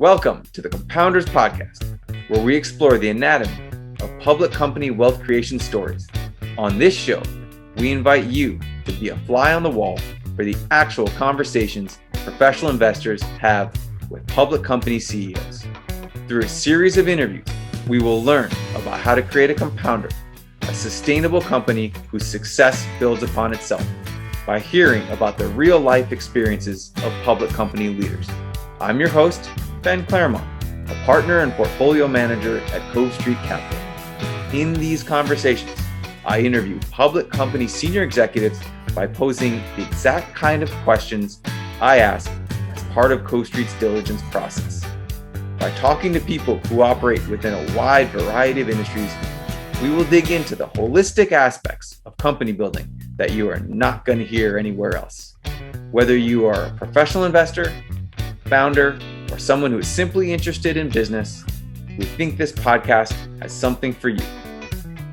Welcome to the Compounders Podcast, where we explore the anatomy of public company wealth creation stories. On this show, we invite you to be a fly on the wall for the actual conversations professional investors have with public company CEOs. Through a series of interviews, we will learn about how to create a compounder, a sustainable company whose success builds upon itself, by hearing about the real-life experiences of public company leaders. I'm your host, Ben Claremont, a partner and portfolio manager at Cove Street Capital. In these conversations, I interview public company senior executives by posing the exact kind of questions I ask as part of Cove Street's diligence process. By talking to people who operate within a wide variety of industries, we will dig into the holistic aspects of company building that you are not going to hear anywhere else. Whether you are a professional investor, founder, or someone who is simply interested in business, we think this podcast has something for you.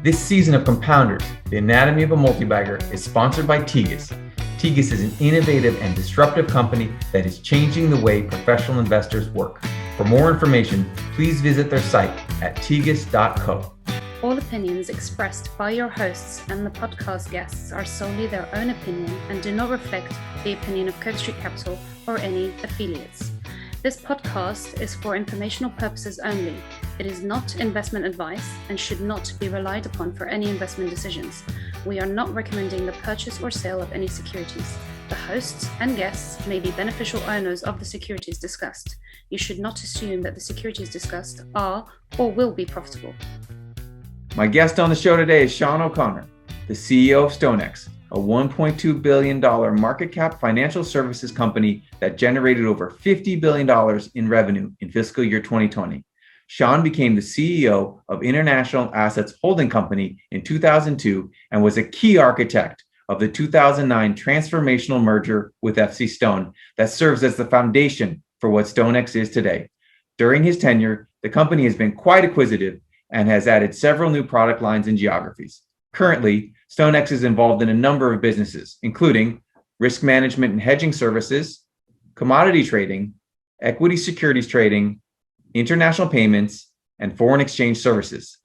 This season of Compounders, the Anatomy of a Multibagger, is sponsored by Tegas. Tegas is an innovative and disruptive company that is changing the way professional investors work. For more information, please visit their site at tegas.co. All opinions expressed by your hosts and the podcast guests are solely their own opinion and do not reflect the opinion of Cove Street Capital or any affiliates. This podcast is for informational purposes only. It is not investment advice and should not be relied upon for any investment decisions. We are not recommending the purchase or sale of any securities. The hosts and guests may be beneficial owners of the securities discussed. You should not assume that the securities discussed are or will be profitable. My guest on the show today is Sean O'Connor, the CEO of StoneX, a $1.2 billion market cap financial services company that generated over $50 billion in revenue in fiscal year 2020. Sean became the CEO of International Assets Holding Company in 2002 and was a key architect of the 2009 transformational merger with FCStone that serves as the foundation for what StoneX is today. During his tenure, the company has been quite acquisitive and has added several new product lines and geographies. Currently, StoneX is involved in a number of businesses, including risk management and hedging services, commodity trading, equity securities trading, international payments, and foreign exchange services.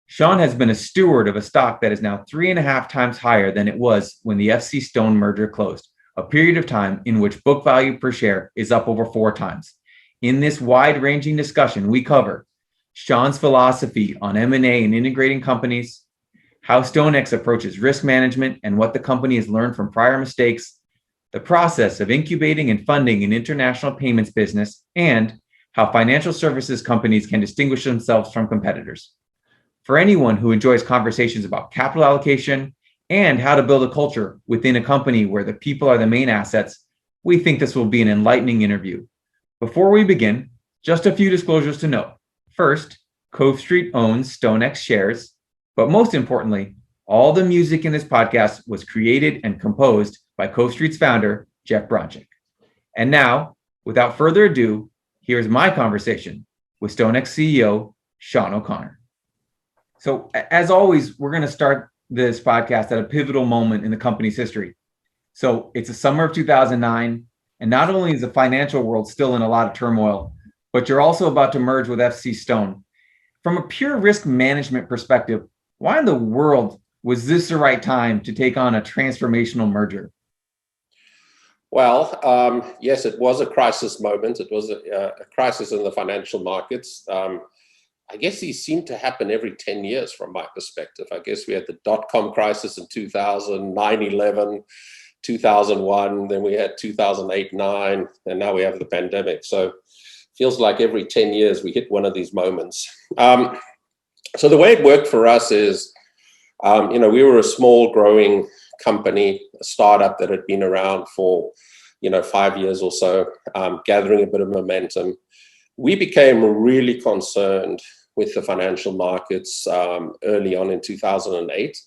Sean has been a steward of a stock that is now 3.5 times higher than it was when the FCStone merger closed, a period of time in which book value per share is up over 4 times. In this wide-ranging discussion, we cover Sean's philosophy on M&A and integrating companies, how StoneX approaches risk management and what the company has learned from prior mistakes, the process of incubating and funding an international payments business, and how financial services companies can distinguish themselves from competitors. For anyone who enjoys conversations about capital allocation and how to build a culture within a company where the people are the main assets, we think this will be an enlightening interview. Before we begin, just a few disclosures to note. First, Cove Street owns StoneX shares, but most importantly, all the music in this podcast was created and composed by Cove Street's founder, Jeff Bronchick. And now, without further ado, here's my conversation with StoneX CEO, Sean O'Connor. So as always, we're going to start this podcast at a pivotal moment in the company's history. So it's the summer of 2009, and not only is the financial world still in a lot of turmoil, but you're also about to merge with FCStone. From a pure risk management perspective, why in the world was this the right time to take on a transformational merger? Well, yes, it was a crisis moment. It was a crisis in the financial markets. I guess these seem to happen every 10 years from my perspective. I guess we had the dot-com crisis in 2000, 9/11, 2001, then we had 2008, 9, and now we have the pandemic. So feels like every 10 years we hit one of these moments. So the way it worked for us is, we were a small growing company, a startup that had been around for, 5 years or so, gathering a bit of momentum. We became really concerned with the financial markets early on in 2008.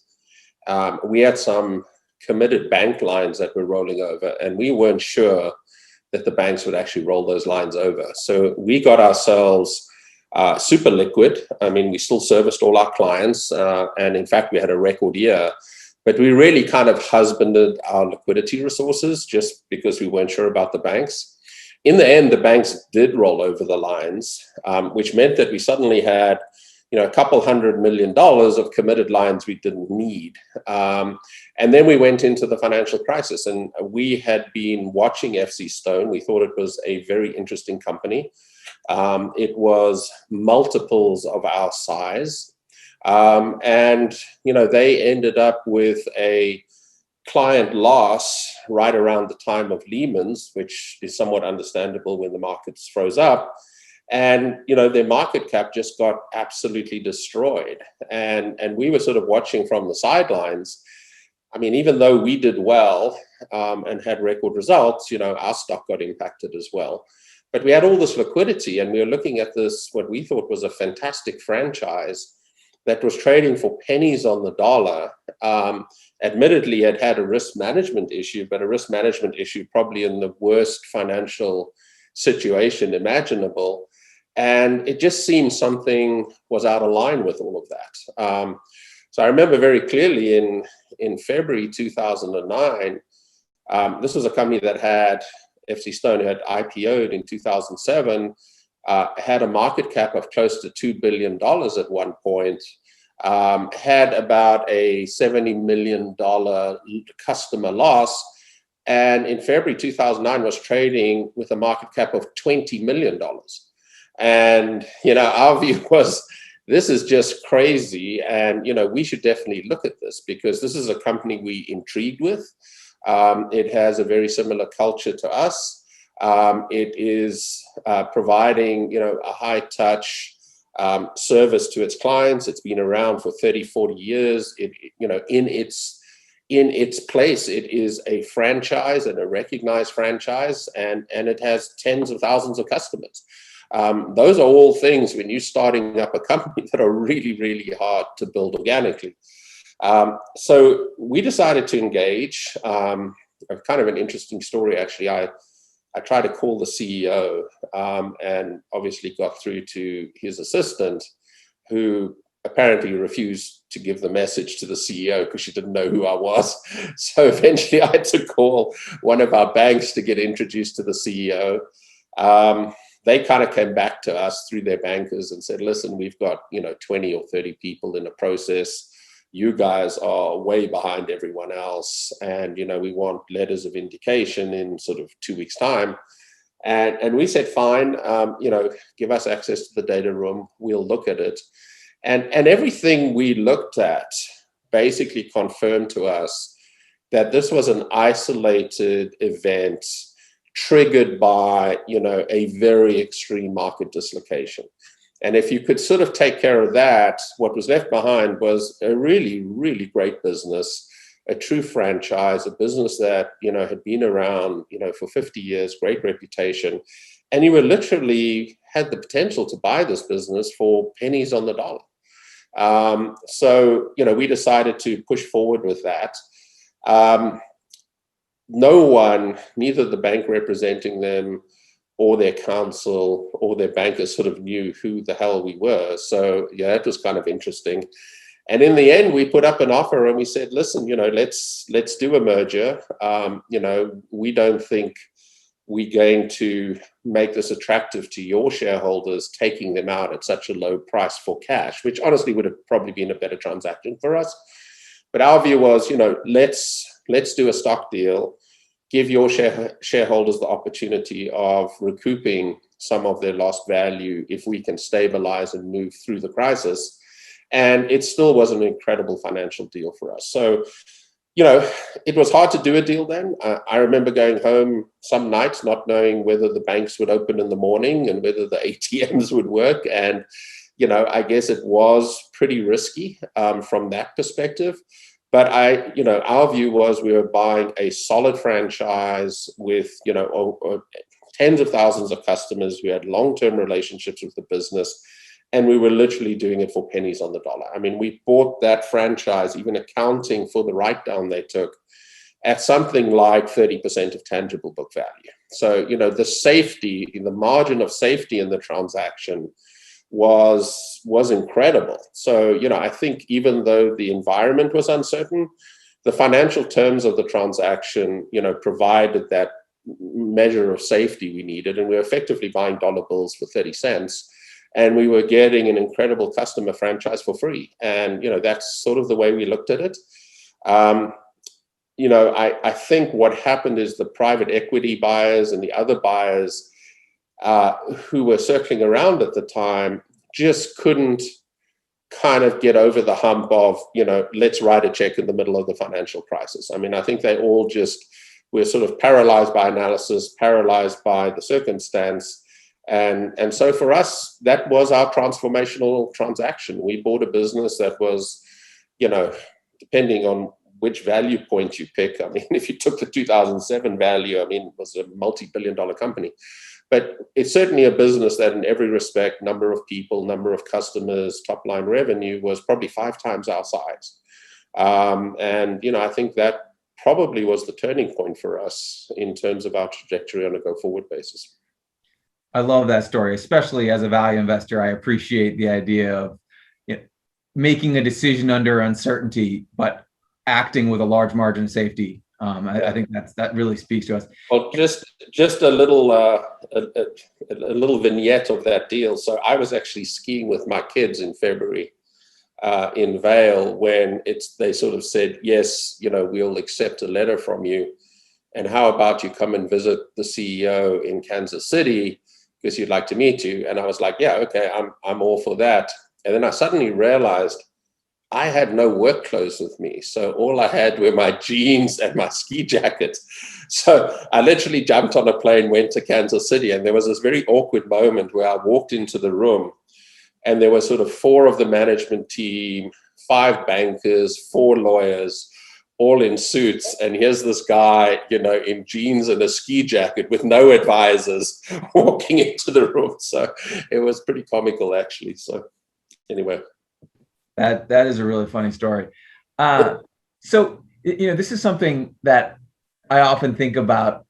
We had some committed bank lines that were rolling over, and we weren't sure that the banks would actually roll those lines over. So we got ourselves super liquid. I mean, we still serviced all our clients, and in fact, we had a record year. But we really kind of husbanded our liquidity resources just because we weren't sure about the banks. In the end, the banks did roll over the lines, which meant that we suddenly had a couple $100 million of committed lines we didn't need. And then we went into the financial crisis, and we had been watching FCStone. We thought it was a very interesting company. It was multiples of our size. And, they ended up with a client loss right around the time of Lehman's, which is somewhat understandable when the markets froze up. And, their market cap just got absolutely destroyed. And we were sort of watching from the sidelines. I mean, even though we did well and had record results, our stock got impacted as well. But we had all this liquidity, and we were looking at this, what we thought was a fantastic franchise that was trading for pennies on the dollar. Admittedly, it had a risk management issue, but a risk management issue probably in the worst financial situation imaginable. And it just seemed something was out of line with all of that. So I remember very clearly in February 2009, this was a company that had, FCStone had IPO'd in 2007, had a market cap of close to $2 billion at one point, had about a $70 million customer loss, and in February 2009 was trading with a market cap of $20 million. And, our view was, this is just crazy, and, we should definitely look at this, because this is a company we intrigued with. It has a very similar culture to us. It is providing, a high-touch service to its clients. It's been around for 30, 40 years. In its place, it is a franchise and a recognized franchise, and it has tens of thousands of customers. Those are all things, when you're starting up a company, that are really, really hard to build organically. So we decided to engage. Kind of an interesting story, actually. I tried to call the CEO and obviously got through to his assistant, who apparently refused to give the message to the CEO because she didn't know who I was. So eventually I had to call one of our banks to get introduced to the CEO. They kind of came back to us through their bankers and said, listen, we've got 20 or 30 people in the process. You guys are way behind everyone else, and we want letters of indication in sort of 2 weeks' time. And we said, fine, give us access to the data room. We'll look at it. And everything we looked at basically confirmed to us that this was an isolated event triggered by a very extreme market dislocation. And if you could sort of take care of that, what was left behind was a really, really great business, a true franchise, a business that, had been around, for 50 years, great reputation. And you were literally had the potential to buy this business for pennies on the dollar. So, we decided to push forward with that. No one, neither the bank representing them or their counsel or their bankers, sort of knew who the hell we were. So yeah, it was kind of interesting. And in the end, we put up an offer and we said, listen, let's do a merger. We don't think we're going to make this attractive to your shareholders, taking them out at such a low price for cash, which honestly would have probably been a better transaction for us. But our view was, let's do a stock deal, give your shareholders the opportunity of recouping some of their lost value if we can stabilize and move through the crisis. And it still was an incredible financial deal for us. So, it was hard to do a deal then. I remember going home some nights not knowing whether the banks would open in the morning and whether the ATMs would work. And, I guess it was pretty risky from that perspective. But our view was we were buying a solid franchise with, tens of thousands of customers. We had long-term relationships with the business, and we were literally doing it for pennies on the dollar. I mean, we bought that franchise, even accounting for the write-down they took, at something like 30% of tangible book value. So, the safety, the margin of safety in the transaction was incredible. So, I think even though the environment was uncertain, the financial terms of the transaction, provided that, measure of safety we needed, and we were effectively buying dollar bills for 30 cents. And we were getting an incredible customer franchise for free. And, that's sort of the way we looked at it. I think what happened is the private equity buyers and the other buyers who were circling around at the time just couldn't kind of get over the hump of, let's write a check in the middle of the financial crisis. I mean, I think they all just were sort of paralyzed by analysis, paralyzed by the circumstance. And so for us, that was our transformational transaction. We bought a business that was, depending on which value point you pick. I mean, if you took the 2007 value, it was a multi-billion-dollar company. But it's certainly a business that in every respect, number of people, number of customers, top line revenue was probably 5 times our size. I think that probably was the turning point for us in terms of our trajectory on a go-forward basis. I love that story, especially as a value investor. I appreciate the idea of making a decision under uncertainty, but acting with a large margin of safety. I think that really speaks to us. Well, just a little vignette of that deal. So I was actually skiing with my kids in February in Vail when they sort of said, yes, we'll accept a letter from you, and how about you come and visit the CEO in Kansas City because you'd like to meet you. And I was like, yeah, okay, I'm all for that. And then I suddenly realized I had no work clothes with me. So all I had were my jeans and my ski jacket. So I literally jumped on a plane, went to Kansas City, and there was this very awkward moment where I walked into the room and there were sort of 4 of the management team, 5 bankers, 4 lawyers, all in suits. And here's this guy, in jeans and a ski jacket with no advisors walking into the room. So it was pretty comical, actually. So anyway. That is a really funny story. So, this is something that I often think about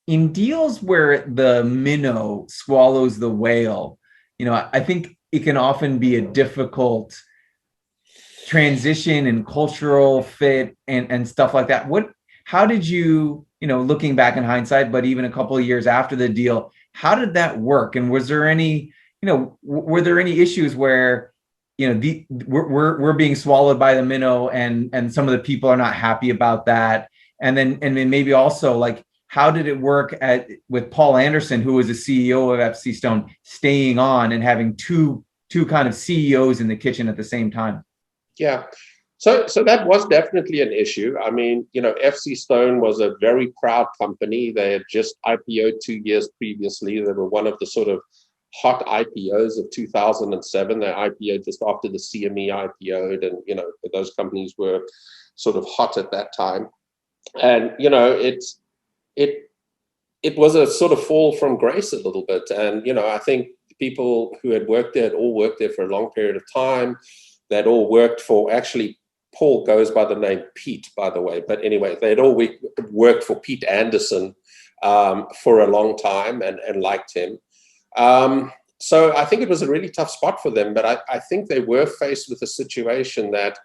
in deals where the minnow swallows the whale. I think it can often be a difficult transition and cultural fit and stuff like that. How did you, looking back in hindsight, but even a couple of years after the deal, how did that work? And was there any, were there any issues where we're being swallowed by the minnow and some of the people are not happy about that? And then maybe also, like, how did it work with Paul Anderson, who was the CEO of FCStone, staying on and having two kind of CEOs in the kitchen at the same time? Yeah. So that was definitely an issue. I mean, FCStone was a very proud company. They had just IPO'd 2 years previously. They were one of the sort of hot IPOs of 2007. They IPO'd just after the CME IPO'd, and those companies were sort of hot at that time. And it was a sort of fall from grace a little bit. And I think people who had worked there had all worked there for a long period of time. They'd all worked for, actually, Paul goes by the name Pete, by the way. But anyway, they'd all worked for Pete Anderson for a long time and liked him. So I think it was a really tough spot for them, but I think they were faced with a situation that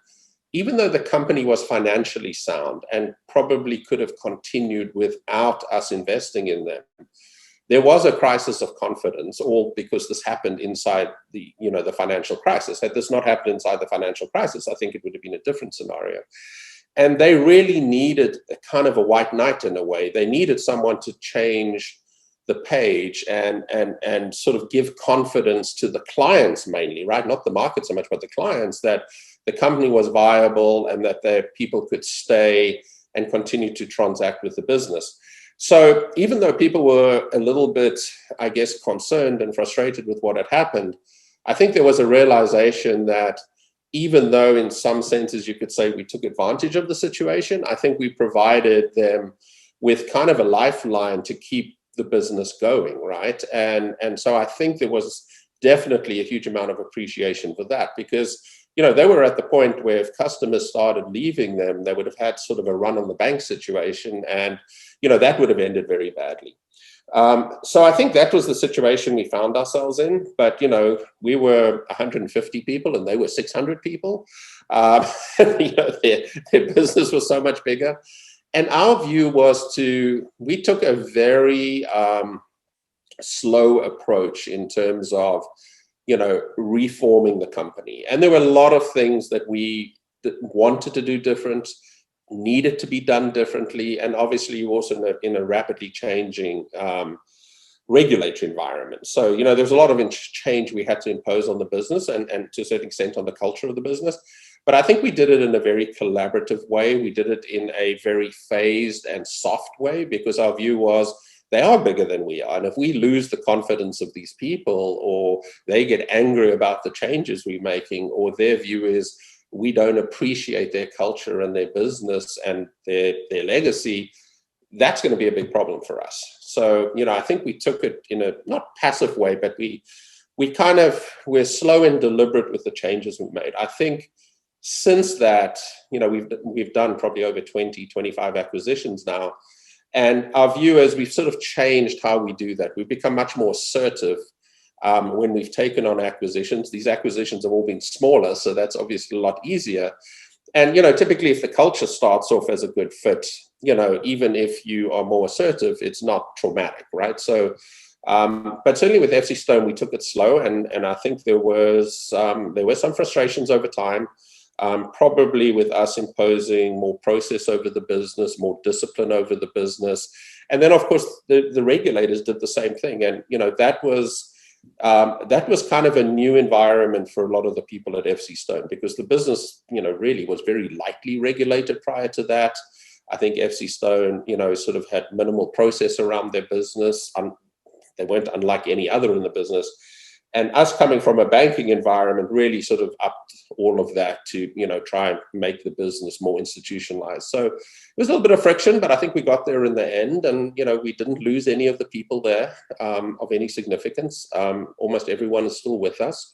even though the company was financially sound and probably could have continued without us investing in them, there was a crisis of confidence, all because this happened inside the financial crisis. Had this not happened inside the financial crisis, I think it would have been a different scenario. And they really needed a kind of a white knight in a way. They needed someone to change the page and sort of give confidence to the clients mainly, right? Not the market so much, but the clients, that the company was viable and that their people could stay and continue to transact with the business. So even though people were a little bit, I guess, concerned and frustrated with what had happened, I think there was a realization that even though in some senses you could say we took advantage of the situation, I think we provided them with kind of a lifeline to keep the business going, right? And so I think there was definitely a huge amount of appreciation for that, because they were at the point where if customers started leaving them, they would have had sort of a run on the bank situation, and that would have ended very badly. So I think that was the situation we found ourselves in. But we were 150 people and they were 600 people. Their business was so much bigger. And our view was we took a very slow approach in terms of, reforming the company. And there were a lot of things that we wanted to do different, needed to be done differently. And obviously you're also in a rapidly changing regulatory environment. So, there's a lot of change we had to impose on the business and to a certain extent on the culture of the business. But I think we did it in a very collaborative way. We did it in a very phased and soft way, because our view was they are bigger than we are. And if we lose the confidence of these people, or they get angry about the changes we're making, or their view is we don't appreciate their culture and their business and their legacy, that's going to be a big problem for us. So, I think we took it in a not passive way, but we're slow and deliberate with the changes we've made. I think since that, we've done probably over 20, 25 acquisitions now. And our view is we've sort of changed how we do that. We've become much more assertive when we've taken on acquisitions. These acquisitions have all been smaller, so that's obviously a lot easier. And, typically if the culture starts off as a good fit, even if you are more assertive, it's not traumatic, right? So, but certainly with FCStone, we took it slow, and I think there were some frustrations over time. Probably with us imposing more process over the business, more discipline over the business. And then, of course, the regulators did the same thing. And, that was kind of a new environment for a lot of the people at FCStone, because the business, really was very lightly regulated prior to that. I think FCStone, sort of had minimal process around their business. They weren't unlike any other in the business. And us coming from a banking environment really sort of upped all of that to, try and make the business more institutionalized. So it was a little bit of friction, but I think we got there in the end. And, we didn't lose any of the people there of any significance. Almost everyone is still with us.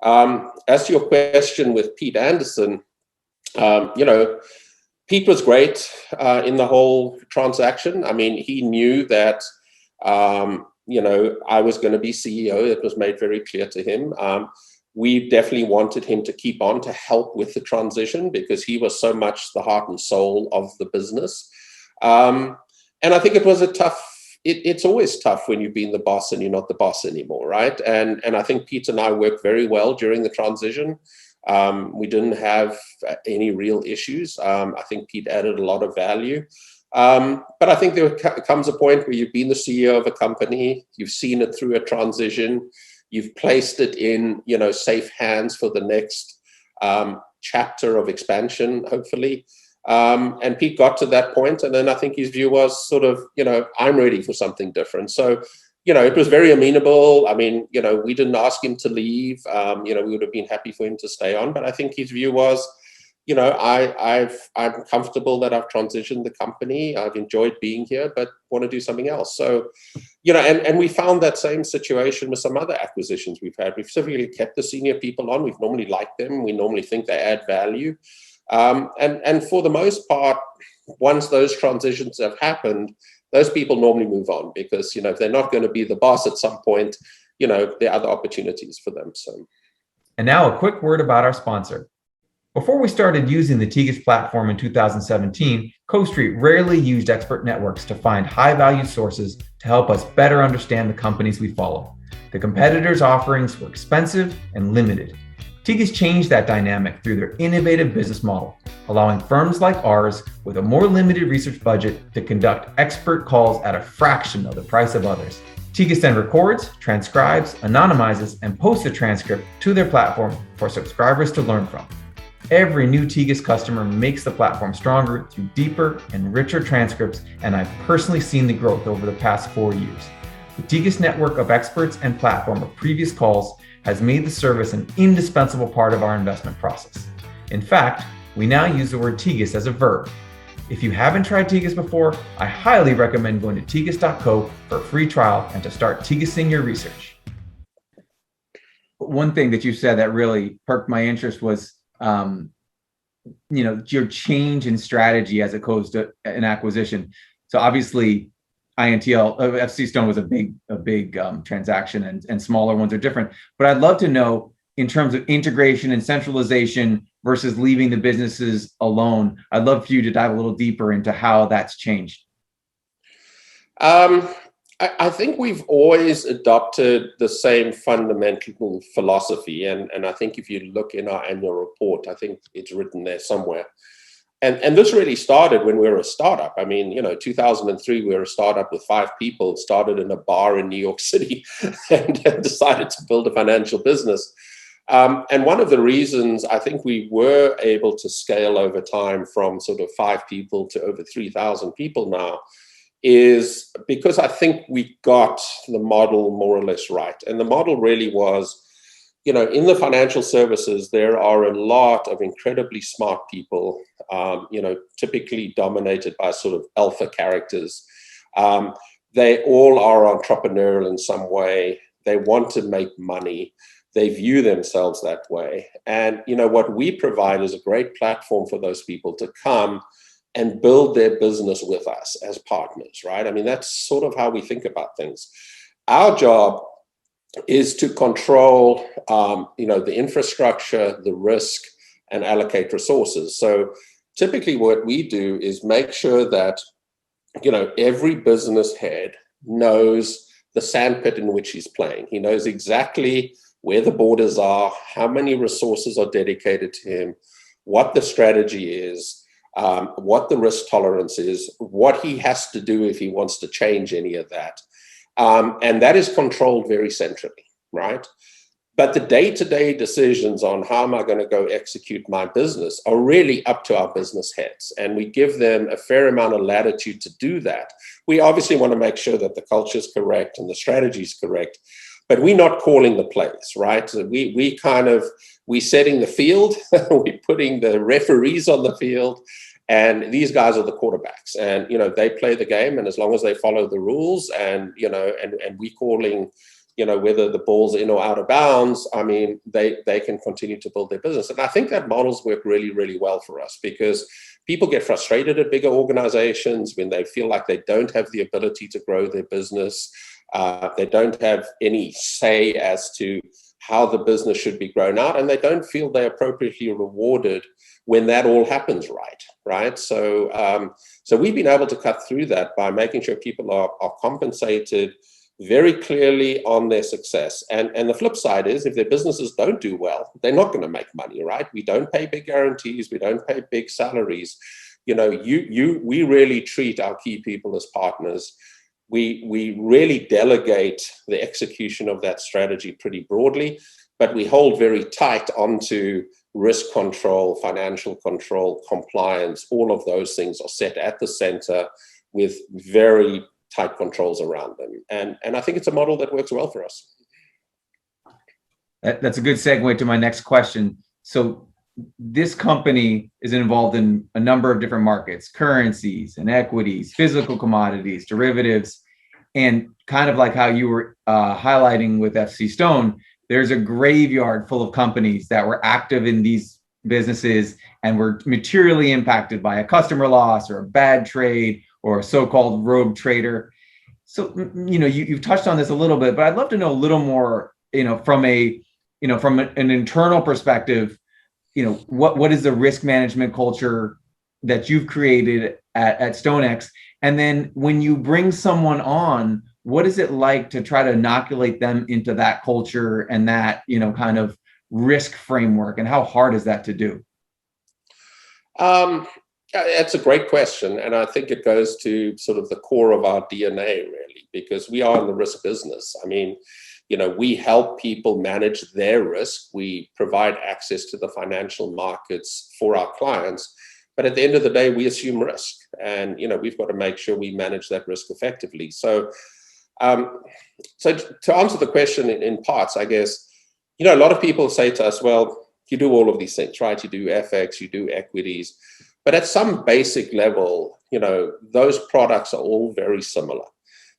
As to your question with Pete Anderson, Pete was great in the whole transaction. I mean, he knew that I was going to be CEO. It was made very clear to him. We definitely wanted him to keep on to help with the transition, because he was so much the heart and soul of the business. And I think it was it's always tough when you've been the boss and you're not the boss anymore, right? And I think Pete and I worked very well during the transition. We didn't have any real issues. I think Pete added a lot of value. But I think there comes a point where you've been the CEO of a company, you've seen it through a transition, you've placed it in, safe hands for the next chapter of expansion, hopefully. And Pete got to that point, and then I think his view was sort of, I'm ready for something different. So, it was very amenable. I mean, we didn't ask him to leave. We would have been happy for him to stay on, but I think his view was, I'm comfortable that I've transitioned the company. I've enjoyed being here, but want to do something else. So, and we found that same situation with some other acquisitions we've had. We've simply kept the senior people on. We've normally liked them. We normally think they add value. And for the most part, once those transitions have happened, those people normally move on, because, if they're not going to be the boss at some point, there are other opportunities for them. So, and now a quick word about our sponsor. Before we started using the Tegas platform in 2017, CoStreet rarely used expert networks to find high-value sources to help us better understand the companies we follow. The competitors' offerings were expensive and limited. Tegas changed that dynamic through their innovative business model, allowing firms like ours with a more limited research budget to conduct expert calls at a fraction of the price of others. Tegas then records, transcribes, anonymizes, and posts a transcript to their platform for subscribers to learn from. Every new Tegas customer makes the platform stronger through deeper and richer transcripts, and I've personally seen the growth over the past 4 years. The Tegas network of experts and platform of previous calls has made the service an indispensable part of our investment process. In fact, we now use the word Tegas as a verb. If you haven't tried Tegas before, I highly recommend going to tegas.co for a free trial and to start Tegasing your research. One thing that you said that really perked my interest was your change in strategy as opposed to an acquisition. So obviously, FCStone was a big transaction, and smaller ones are different. But I'd love to know, in terms of integration and centralization, versus leaving the businesses alone. I'd love for you to dive a little deeper into how that's changed. I think we've always adopted the same fundamental philosophy. And I think if you look in our annual report, I think it's written there somewhere. And this really started when we were a startup. I mean, 2003, we were a startup with 5 people, started in a bar in New York City and decided to build a financial business. And one of the reasons I think we were able to scale over time from sort of 5 people to over 3,000 people now is because I think we got the model more or less right. And the model really was, in the financial services, there are a lot of incredibly smart people, typically dominated by sort of alpha characters. They all are entrepreneurial in some way. They want to make money. They view themselves that way. And, what we provide is a great platform for those people to come and build their business with us as partners, right? I mean, that's sort of how we think about things. Our job is to control, the infrastructure, the risk, and allocate resources. So typically what we do is make sure that, every business head knows the sandpit in which he's playing. He knows exactly where the borders are, how many resources are dedicated to him, what the strategy is, what the risk tolerance is, what he has to do if he wants to change any of that. And that is controlled very centrally, right? But the day-to-day decisions on how am I going to go execute my business are really up to our business heads. And we give them a fair amount of latitude to do that. We obviously want to make sure that the culture is correct and the strategy is correct, but we're not calling the plays, right? So we're setting the field, we're putting the referees on the field, and these guys are the quarterbacks. And, they play the game, and as long as they follow the rules and we calling, whether the ball's in or out of bounds, I mean, they can continue to build their business. And I think that models work really, really well for us because people get frustrated at bigger organizations when they feel like they don't have the ability to grow their business. They don't have any say as to how the business should be grown out, and they don't feel they're appropriately rewarded when that all happens right? So we've been able to cut through that by making sure people are compensated very clearly on their success. And the flip side is if their businesses don't do well, they're not going to make money, right? We don't pay big guarantees. We don't pay big salaries. We really treat our key people as partners. We really delegate the execution of that strategy pretty broadly, but we hold very tight onto risk control, financial control, compliance. All of those things are set at the center with very tight controls around them. And I think it's a model that works well for us. That's a good segue to my next question. So this company is involved in a number of different markets, currencies and equities, physical commodities, derivatives, and kind of like how you were highlighting with FCStone, there's a graveyard full of companies that were active in these businesses and were materially impacted by a customer loss or a bad trade or a so-called rogue trader. So, you've touched on this a little bit, but I'd love to know a little more, from an internal perspective, what is the risk management culture that you've created at StoneX? And then when you bring someone on, what is it like to try to inoculate them into that culture and that, kind of risk framework? And how hard is that to do? That's a great question. And I think it goes to sort of the core of our DNA, really, because we are in the risk business. I mean, we help people manage their risk. We provide access to the financial markets for our clients. But at the end of the day, we assume risk. And, we've got to make sure we manage that risk effectively. So to answer the question in parts, I guess, a lot of people say to us, well, you do all of these things, right? You do FX, you do equities. But at some basic level, those products are all very similar.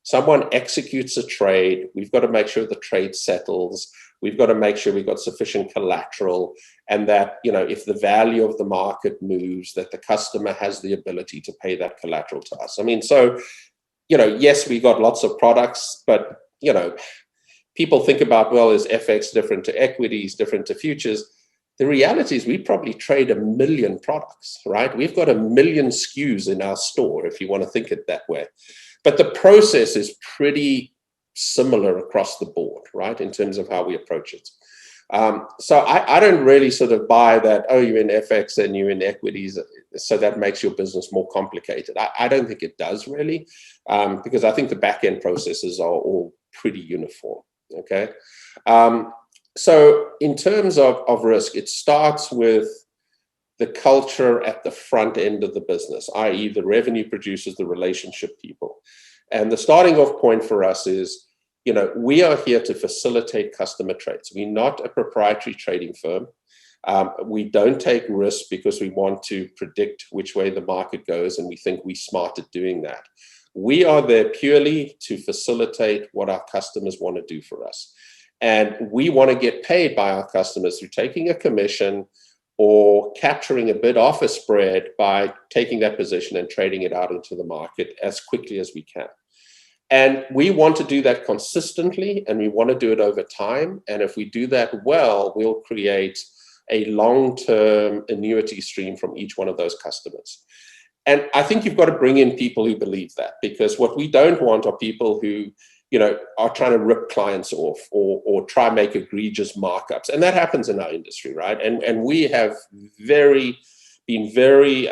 Someone executes a trade. We've got to make sure the trade settles. We've got to make sure we've got sufficient collateral and that, if the value of the market moves, that the customer has the ability to pay that collateral to us. I mean, so, yes, we got lots of products, but, people think about, well, is FX different to equities, different to futures? the reality is we probably trade 1 million products, right? We've got 1 million SKUs in our store, if you want to think it that way. But the process is pretty similar across the board, right, in terms of how we approach it. So I don't really sort of buy that, oh, you're in FX and you're in equities, so that makes your business more complicated. I don't think it does really, because I think the back-end processes are all pretty uniform, okay? So in terms of risk, it starts with the culture at the front end of the business, i.e. the revenue producers, the relationship people. And the starting off point for us is, we are here to facilitate customer trades. We're not a proprietary trading firm. We don't take risks because we want to predict which way the market goes, and we think we're smart at doing that. We are there purely to facilitate what our customers want to do for us. And we want to get paid by our customers through taking a commission or capturing a bid-offer spread by taking that position and trading it out into the market as quickly as we can. And we want to do that consistently, and we want to do it over time. And if we do that well, we'll create a long-term annuity stream from each one of those customers. And I think you've got to bring in people who believe that, because what we don't want are people who, are trying to rip clients off or try and make egregious markups. And that happens in our industry, right? And we have been very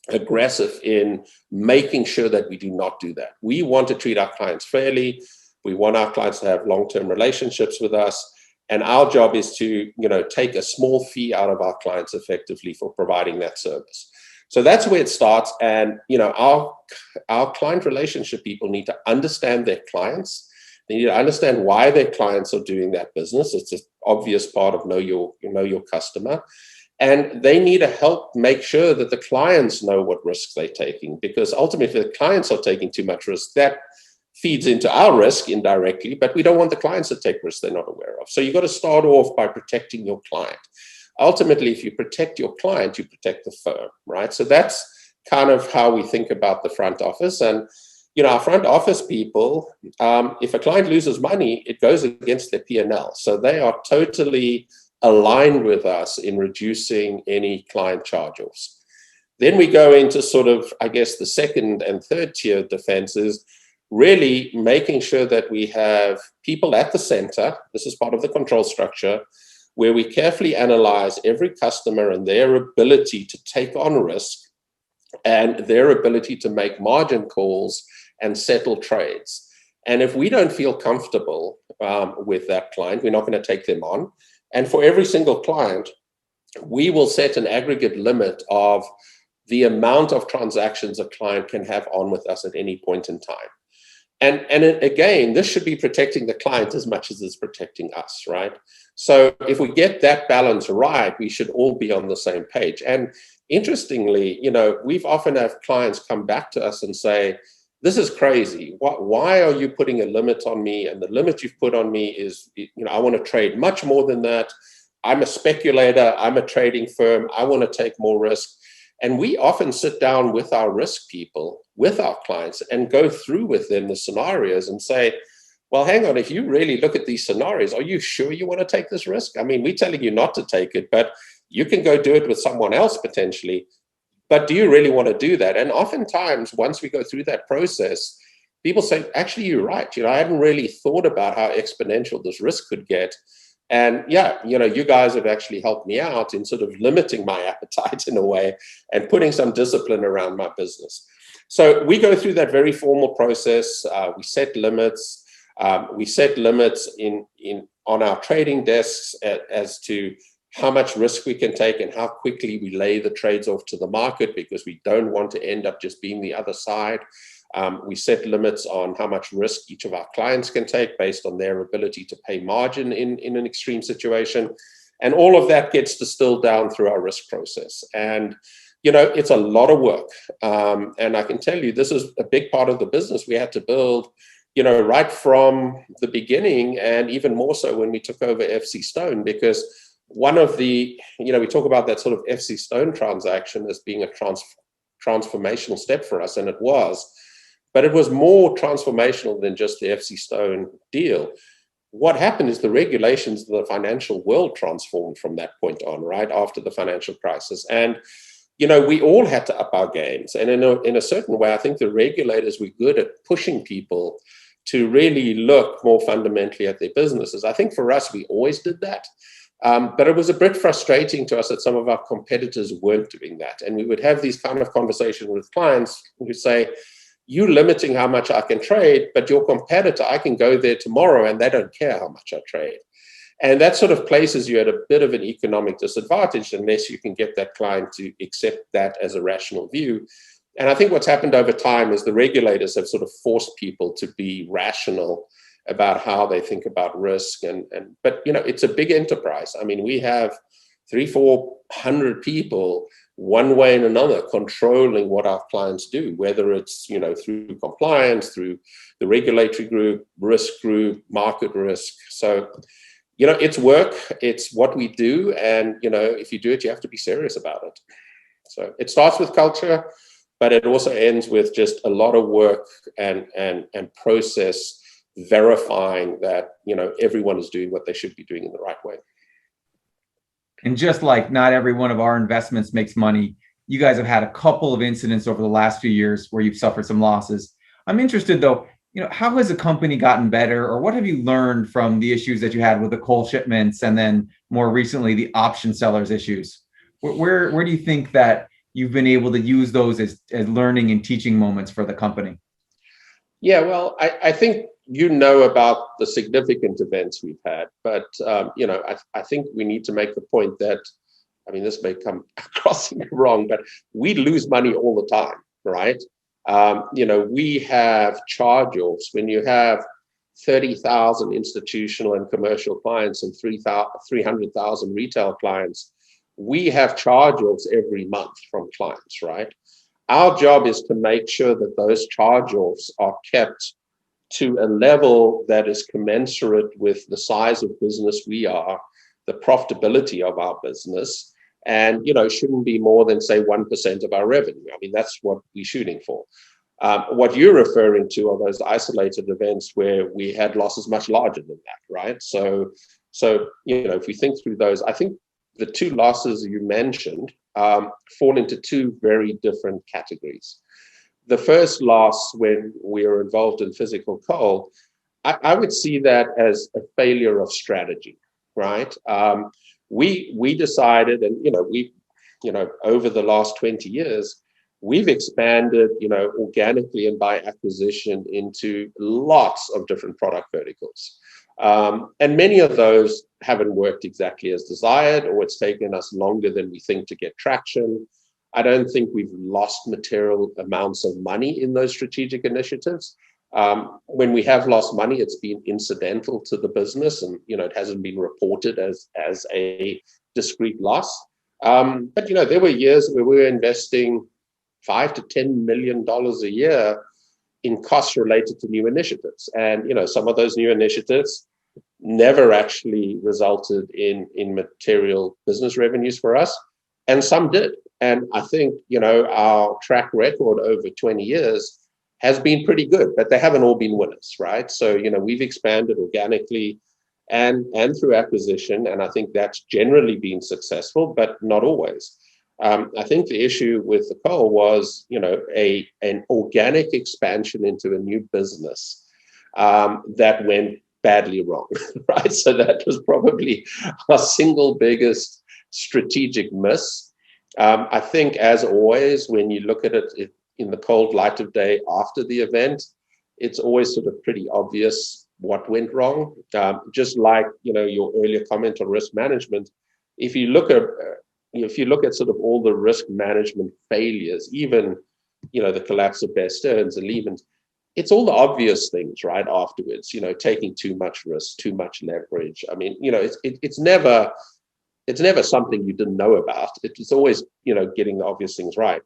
aggressive in making sure that we do not do that. We want to treat our clients fairly. We want our clients to have long-term relationships with us. And our job is to, take a small fee out of our clients effectively for providing that service. So that's where it starts. And, our client relationship people need to understand their clients. They need to understand why their clients are doing that business. It's an obvious part of know your customer. And they need to help make sure that the clients know what risks they're taking, because ultimately, if the clients are taking too much risk, that feeds into our risk indirectly, but we don't want the clients to take risks they're not aware of. So you've got to start off by protecting your client. Ultimately, if you protect your client, you protect the firm, right? So that's kind of how we think about the front office. And, our front office people, if a client loses money, it goes against their P&L. So they are totally aligned with us in reducing any client charge-offs. Then we go into sort of, I guess, the second and third tier defenses, really making sure that we have people at the center. This is part of the control structure, where we carefully analyze every customer and their ability to take on risk and their ability to make margin calls and settle trades. And if we don't feel comfortable with that client, we're not going to take them on. And for every single client, we will set an aggregate limit of the amount of transactions a client can have on with us at any point in time. And again, this should be protecting the client as much as it's protecting us, right? So if we get that balance right, we should all be on the same page. And interestingly, we've often have clients come back to us and say, this is crazy. Why are you putting a limit on me? And the limit you've put on me is, I want to trade much more than that. I'm a speculator. I'm a trading firm. I want to take more risk. And we often sit down with our risk people, with our clients, and go through with them the scenarios and say, well, hang on, if you really look at these scenarios, are you sure you want to take this risk? I mean, we're telling you not to take it, but you can go do it with someone else potentially. But do you really want to do that? And oftentimes, once we go through that process, people say, actually, you're right. I hadn't really thought about how exponential this risk could get. And yeah, you guys have actually helped me out in sort of limiting my appetite in a way and putting some discipline around my business. So we go through that very formal process. We set limits. We set limits on our trading desks as to how much risk we can take and how quickly we lay the trades off to the market, because we don't want to end up just being the other side. We set limits on how much risk each of our clients can take based on their ability to pay margin in an extreme situation. And all of that gets distilled down through our risk process. And, it's a lot of work. And I can tell you, this is a big part of the business we had to build, right from the beginning, and even more so when we took over FCStone, because one of the, we talk about that sort of FCStone transaction as being a transformational step for us, and it was. But it was more transformational than just the FCStone deal. what happened is the regulations of the financial world transformed from that point on, right after the financial crisis. And we all had to up our games. And in a certain way, I think the regulators were good at pushing people to really look more fundamentally at their businesses. I think for us, we always did that. But it was a bit frustrating to us that some of our competitors weren't doing that. And we would have these kind of conversations with clients who say, you're limiting how much I can trade, but your competitor, I can go there tomorrow and they don't care how much I trade. And that sort of places you at a bit of an economic disadvantage unless you can get that client to accept that as a rational view. And I think what's happened over time is the regulators have sort of forced people to be rational about how they think about risk. But it's a big enterprise. I mean, we have 300-400 people one way and another controlling what our clients do, whether it's through compliance, through the regulatory group, risk group, market risk. So it's work, it's what we do. And, if you do it, you have to be serious about it. So it starts with culture, but it also ends with just a lot of work and process verifying that, everyone is doing what they should be doing in the right way. And just like not every one of our investments makes money, you guys have had a couple of incidents over the last few years where you've suffered some losses. I'm interested though, how has the company gotten better, or what have you learned from the issues that you had with the coal shipments and then more recently the option sellers issues? Where do you think that you've been able to use those as learning and teaching moments for the company? Yeah, well, I think about the significant events we've had, but I think we need to make the point that, this may come across wrong, but we lose money all the time, right? We have charge-offs. When you have 30,000 institutional and commercial clients and 300,000 retail clients, we have charge-offs every month from clients, right? Our job is to make sure that those charge-offs are kept to a level that is commensurate with the size of business we are, the profitability of our business, and shouldn't be more than, say, 1% of our revenue. That's what we're shooting for. What you're referring to are those isolated events where we had losses much larger than that, right? So if we think through those, I think the two losses you mentioned fall into two very different categories. The first loss, when we were involved in physical coal, I would see that as a failure of strategy, right? We decided, and over the last 20 years, we've expanded, organically and by acquisition into lots of different product verticals. And many of those haven't worked exactly as desired, or it's taken us longer than we think to get traction. I don't think we've lost material amounts of money in those strategic initiatives. When we have lost money, it's been incidental to the business, and it hasn't been reported as a discrete loss. But there were years where we were investing $5 to $10 million a year in costs related to new initiatives, and some of those new initiatives never actually resulted in material business revenues for us, and some did. And I think our track record over 20 years has been pretty good, but they haven't all been winners, right? So we've expanded organically and through acquisition, and I think that's generally been successful, but not always. I think the issue with the coal was, an organic expansion into a new business that went badly wrong, right? So that was probably our single biggest strategic miss. I think, as always, when you look at it in the cold light of day after the event, it's always sort of pretty obvious what went wrong. Just like your earlier comment on risk management, if you look at sort of all the risk management failures, even the collapse of Bear Stearns and Lehman, it's all the obvious things right afterwards. Taking too much risk, too much leverage. It's never something you didn't know about. It's always getting the obvious things right.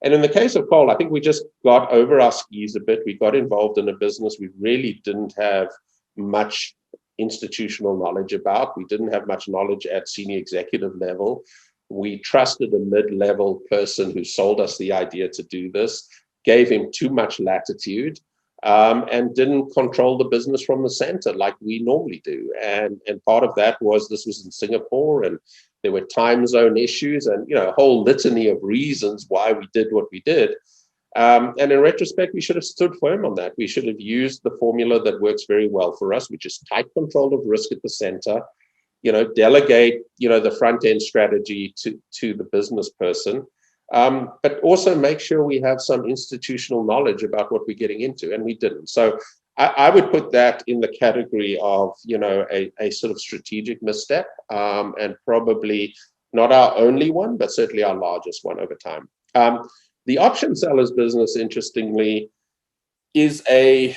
And in the case of coal, I think we just got over our skis a bit. We got involved in a business we really didn't have much institutional knowledge about. We didn't have much knowledge at senior executive level. We trusted a mid-level person who sold us the idea to do this, gave him too much latitude. and didn't control the business from the center like we normally do. And part of that was this was in Singapore, and there were time zone issues and a whole litany of reasons why we did what we did. And in retrospect, we should have stood firm on that. We should have used the formula that works very well for us, which is tight control of risk at the center, delegate, the front end strategy to the business person, but also make sure we have some institutional knowledge about what we're getting into. And we didn't. So I would put that in the category of, a sort of strategic misstep, and probably not our only one, but certainly our largest one over time. The option sellers business, interestingly, is we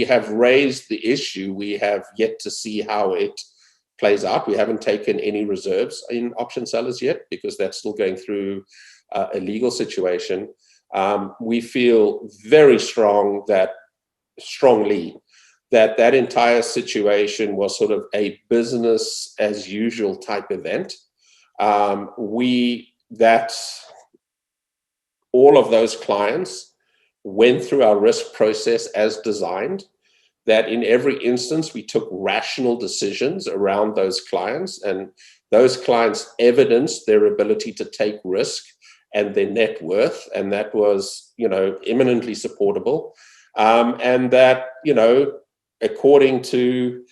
have raised the issue. We have yet to see how it plays out. We haven't taken any reserves in option sellers yet because that's still going through a legal situation. We feel very strongly that entire situation was sort of a business as usual type event. That all of those clients went through our risk process as designed, that in every instance we took rational decisions around those clients, and those clients evidenced their ability to take risk and their net worth, and that was eminently supportable, and that according to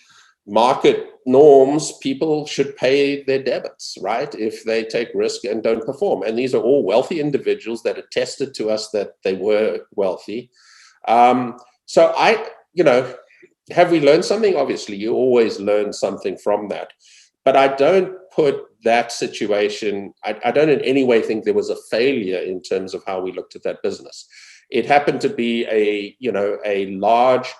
market norms, people should pay their debits, right, if they take risk and don't perform. And these are all wealthy individuals that attested to us that they were wealthy. So have we learned something? Obviously, you always learn something from that. But I don't put that situation, I don't in any way think there was a failure in terms of how we looked at that business. It happened to be a large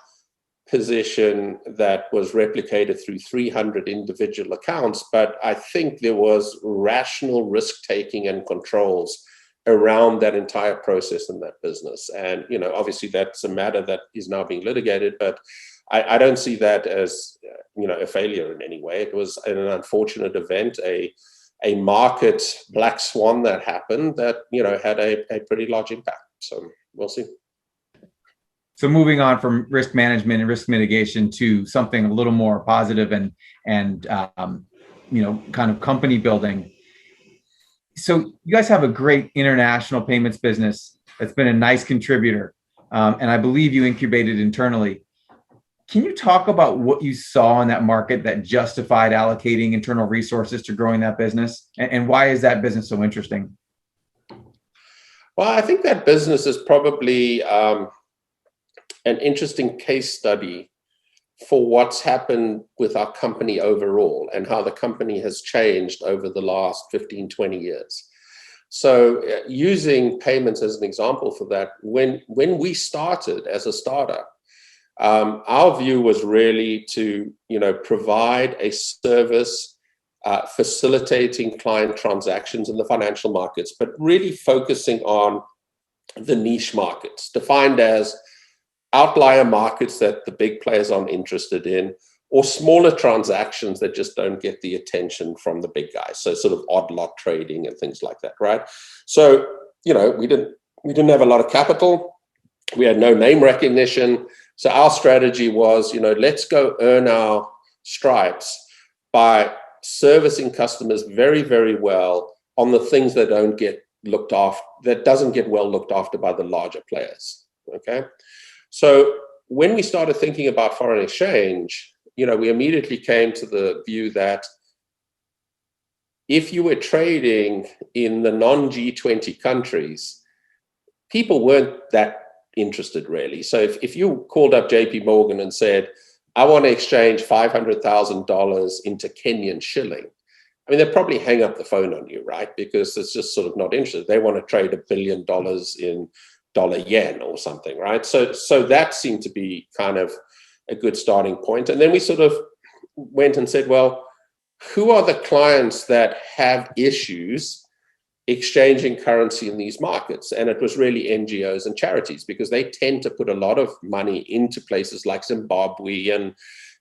position that was replicated through 300 individual accounts, but I think there was rational risk-taking and controls around that entire process in that business. And, obviously that's a matter that is now being litigated, but I don't see that as, a failure in any way. It was an unfortunate event, a market black swan that happened that, had a pretty large impact. So we'll see. So moving on from risk management and risk mitigation to something a little more positive and kind of company building. So you guys have a great international payments business that's been a nice contributor, and I believe you incubated internally. Can you talk about what you saw in that market that justified allocating internal resources to growing that business, and why is that business so interesting? Well, I think that business is probably an interesting case study for what's happened with our company overall and how the company has changed over the last 15, 20 years. So using payments as an example for that, when we started as a startup, our view was really to provide a service facilitating client transactions in the financial markets, but really focusing on the niche markets, defined as outlier markets that the big players aren't interested in, or smaller transactions that just don't get the attention from the big guys. So sort of odd lot trading and things like that, right? So, we didn't have a lot of capital. We had no name recognition. So our strategy was, let's go earn our stripes by servicing customers very, very well on the things that don't get looked after, that doesn't get well looked after by the larger players. Okay. So when we started thinking about foreign exchange, we immediately came to the view that if you were trading in the non-G20 countries, people weren't that interested really. So if you called up JP Morgan and said, I want to exchange $500,000 into Kenyan shilling, I mean, they'd probably hang up the phone on you, right? Because it's just sort of not interested. They want to trade $1 billion in dollar yen or something, right? So that seemed to be kind of a good starting point. And then we sort of went and said, well, who are the clients that have issues exchanging currency in these markets? And it was really NGOs and charities, because they tend to put a lot of money into places like Zimbabwe and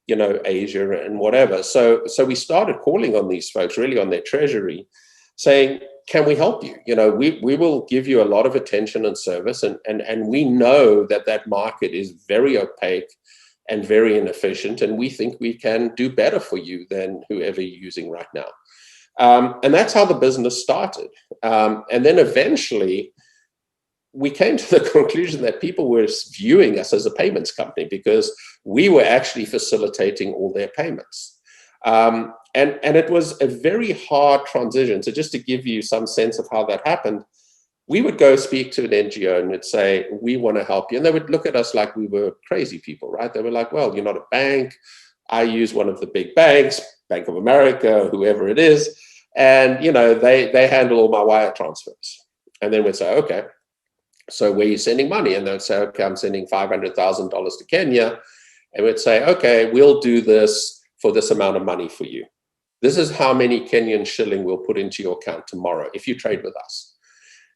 Asia and whatever. So we started calling on these folks, really on their treasury, saying, can we help you? We will give you a lot of attention and service, and we know that market is very opaque and very inefficient, and we think we can do better for you than whoever you're using right now. And that's how the business started. And then eventually, we came to the conclusion that people were viewing us as a payments company because we were actually facilitating all their payments. And it was a very hard transition. So just to give you some sense of how that happened, we would go speak to an NGO and would say, we want to help you. And they would look at us like we were crazy people, right? They were like, well, you're not a bank. I use one of the big banks, Bank of America, whoever it is. And, they handle all my wire transfers. And then we'd say, okay, so where are you sending money? And they'd say, okay, I'm sending $500,000 to Kenya. And we'd say, okay, we'll do this for this amount of money for you. This is how many Kenyan shilling we'll put into your account tomorrow if you trade with us.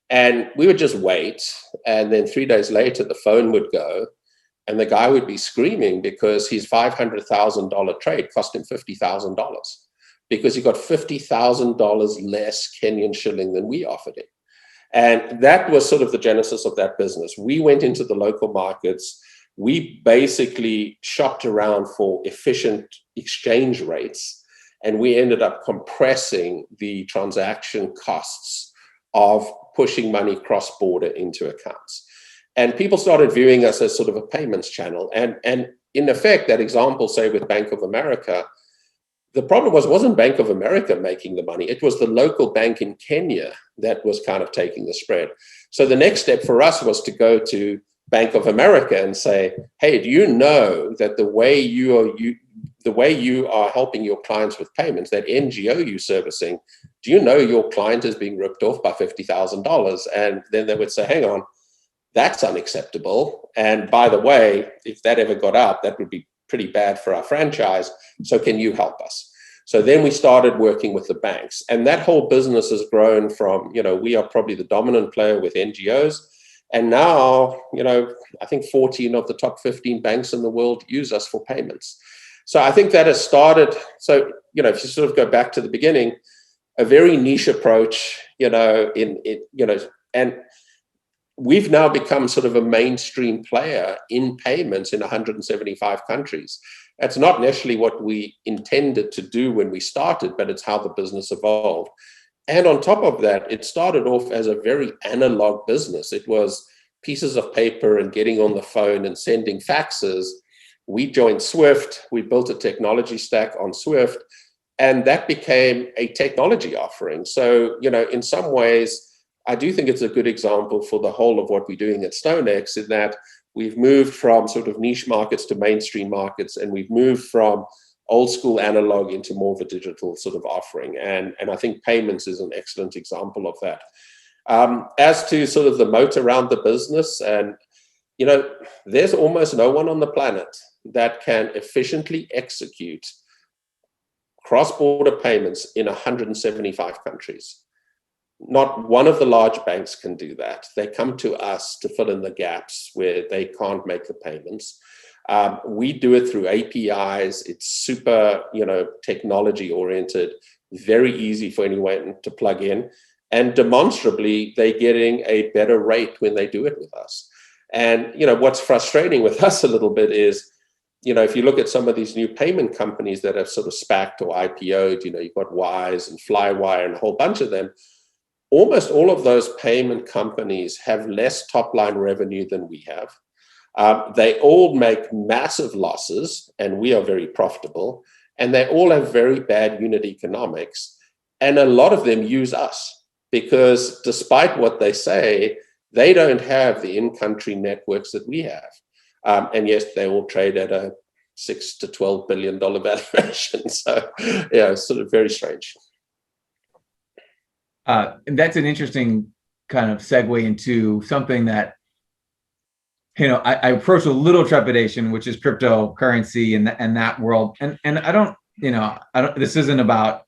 And we would just wait. And then 3 days later, the phone would go and the guy would be screaming because his $500,000 trade cost him $50,000 because he got $50,000 less Kenyan shilling than we offered him. And that was sort of the genesis of that business. We went into the local markets. We basically shopped around for efficient exchange rates, and we ended up compressing the transaction costs of pushing money cross-border into accounts. And people started viewing us as sort of a payments channel. And in effect, that example, say with Bank of America, the problem wasn't Bank of America making the money. It was the local bank in Kenya that was kind of taking the spread. So the next step for us was to go to Bank of America and say, hey, do you know that the way you are helping your clients with payments, that NGO you're servicing, do you know your client is being ripped off by $50,000? And then they would say, hang on, that's unacceptable. And by the way, if that ever got out, that would be pretty bad for our franchise. So can you help us? So then we started working with the banks, and that whole business has grown from, we are probably the dominant player with NGOs. And now, I think 14 of the top 15 banks in the world use us for payments. So I think that has started. So, if you sort of go back to the beginning, a very niche approach, and we've now become sort of a mainstream player in payments in 175 countries. That's not necessarily what we intended to do when we started, but it's how the business evolved. And on top of that, it started off as a very analog business. It was pieces of paper and getting on the phone and sending faxes. We joined Swift. We built a technology stack on Swift, and that became a technology offering. So, in some ways, I do think it's a good example for the whole of what we're doing at StoneX, in that we've moved from sort of niche markets to mainstream markets, and we've moved from old school analog into more of a digital sort of offering. And I think payments is an excellent example of that. As to sort of the moat around the business, and, there's almost no one on the planet that can efficiently execute cross-border payments in 175 countries. Not one of the large banks can do that. They come to us to fill in the gaps where they can't make the payments. We do it through APIs. It's super, technology oriented, very easy for anyone to plug in. And demonstrably, they're getting a better rate when they do it with us. And, what's frustrating with us a little bit is, if you look at some of these new payment companies that have sort of SPAC'd or IPO'd, you've got Wise and Flywire and a whole bunch of them. Almost all of those payment companies have less top-line revenue than we have. They all make massive losses, and we are very profitable. And they all have very bad unit economics. And a lot of them use us because despite what they say, they don't have the in-country networks that we have. And yes, they all trade at a $6 to $12 billion valuation. So, it's sort of very strange. And that's an interesting kind of segue into something that, I approach a little trepidation, which is cryptocurrency and that world. And I don't, this isn't about,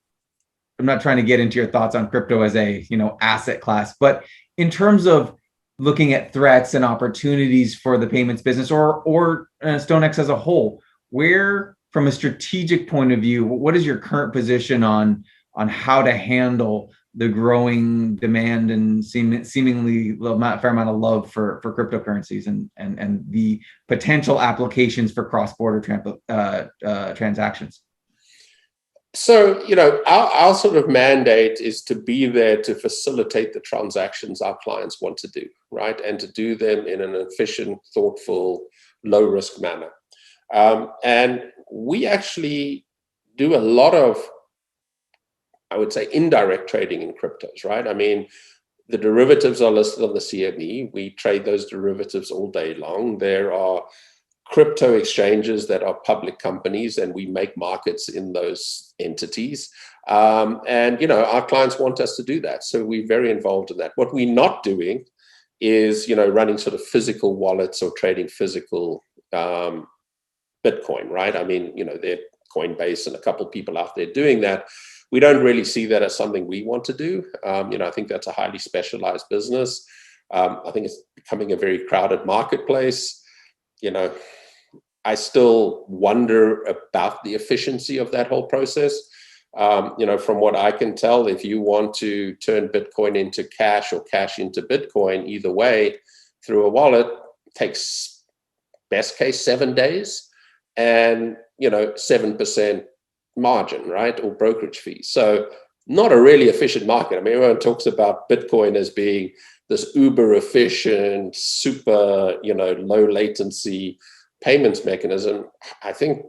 I'm not trying to get into your thoughts on crypto as a, asset class, but in terms of looking at threats and opportunities for the payments business or StoneX as a whole, where, from a strategic point of view, what is your current position on how to handle the growing demand and seemingly fair amount of love for cryptocurrencies and the potential applications for cross-border transactions? So, our sort of mandate is to be there to facilitate the transactions our clients want to do, right? And to do them in an efficient, thoughtful, low-risk manner. And we actually do a lot of, I would say, indirect trading in cryptos, right? I mean, the derivatives are listed on the CME. We trade those derivatives all day long. There are crypto exchanges that are public companies, and we make markets in those entities. And our clients want us to do that. So we're very involved in that. What we're not doing is, running sort of physical wallets or trading physical Bitcoin, right? I mean, there are Coinbase and a couple of people out there doing that. We don't really see that as something we want to do. I think that's a highly specialized business. I think it's becoming a very crowded marketplace. I still wonder about the efficiency of that whole process. From what I can tell, if you want to turn Bitcoin into cash or cash into Bitcoin, either way, through a wallet, takes best case 7 days and, 7% margin, right? Or brokerage fees. So not a really efficient market. I mean, everyone talks about Bitcoin as being this uber efficient, super, low latency payments mechanism. I think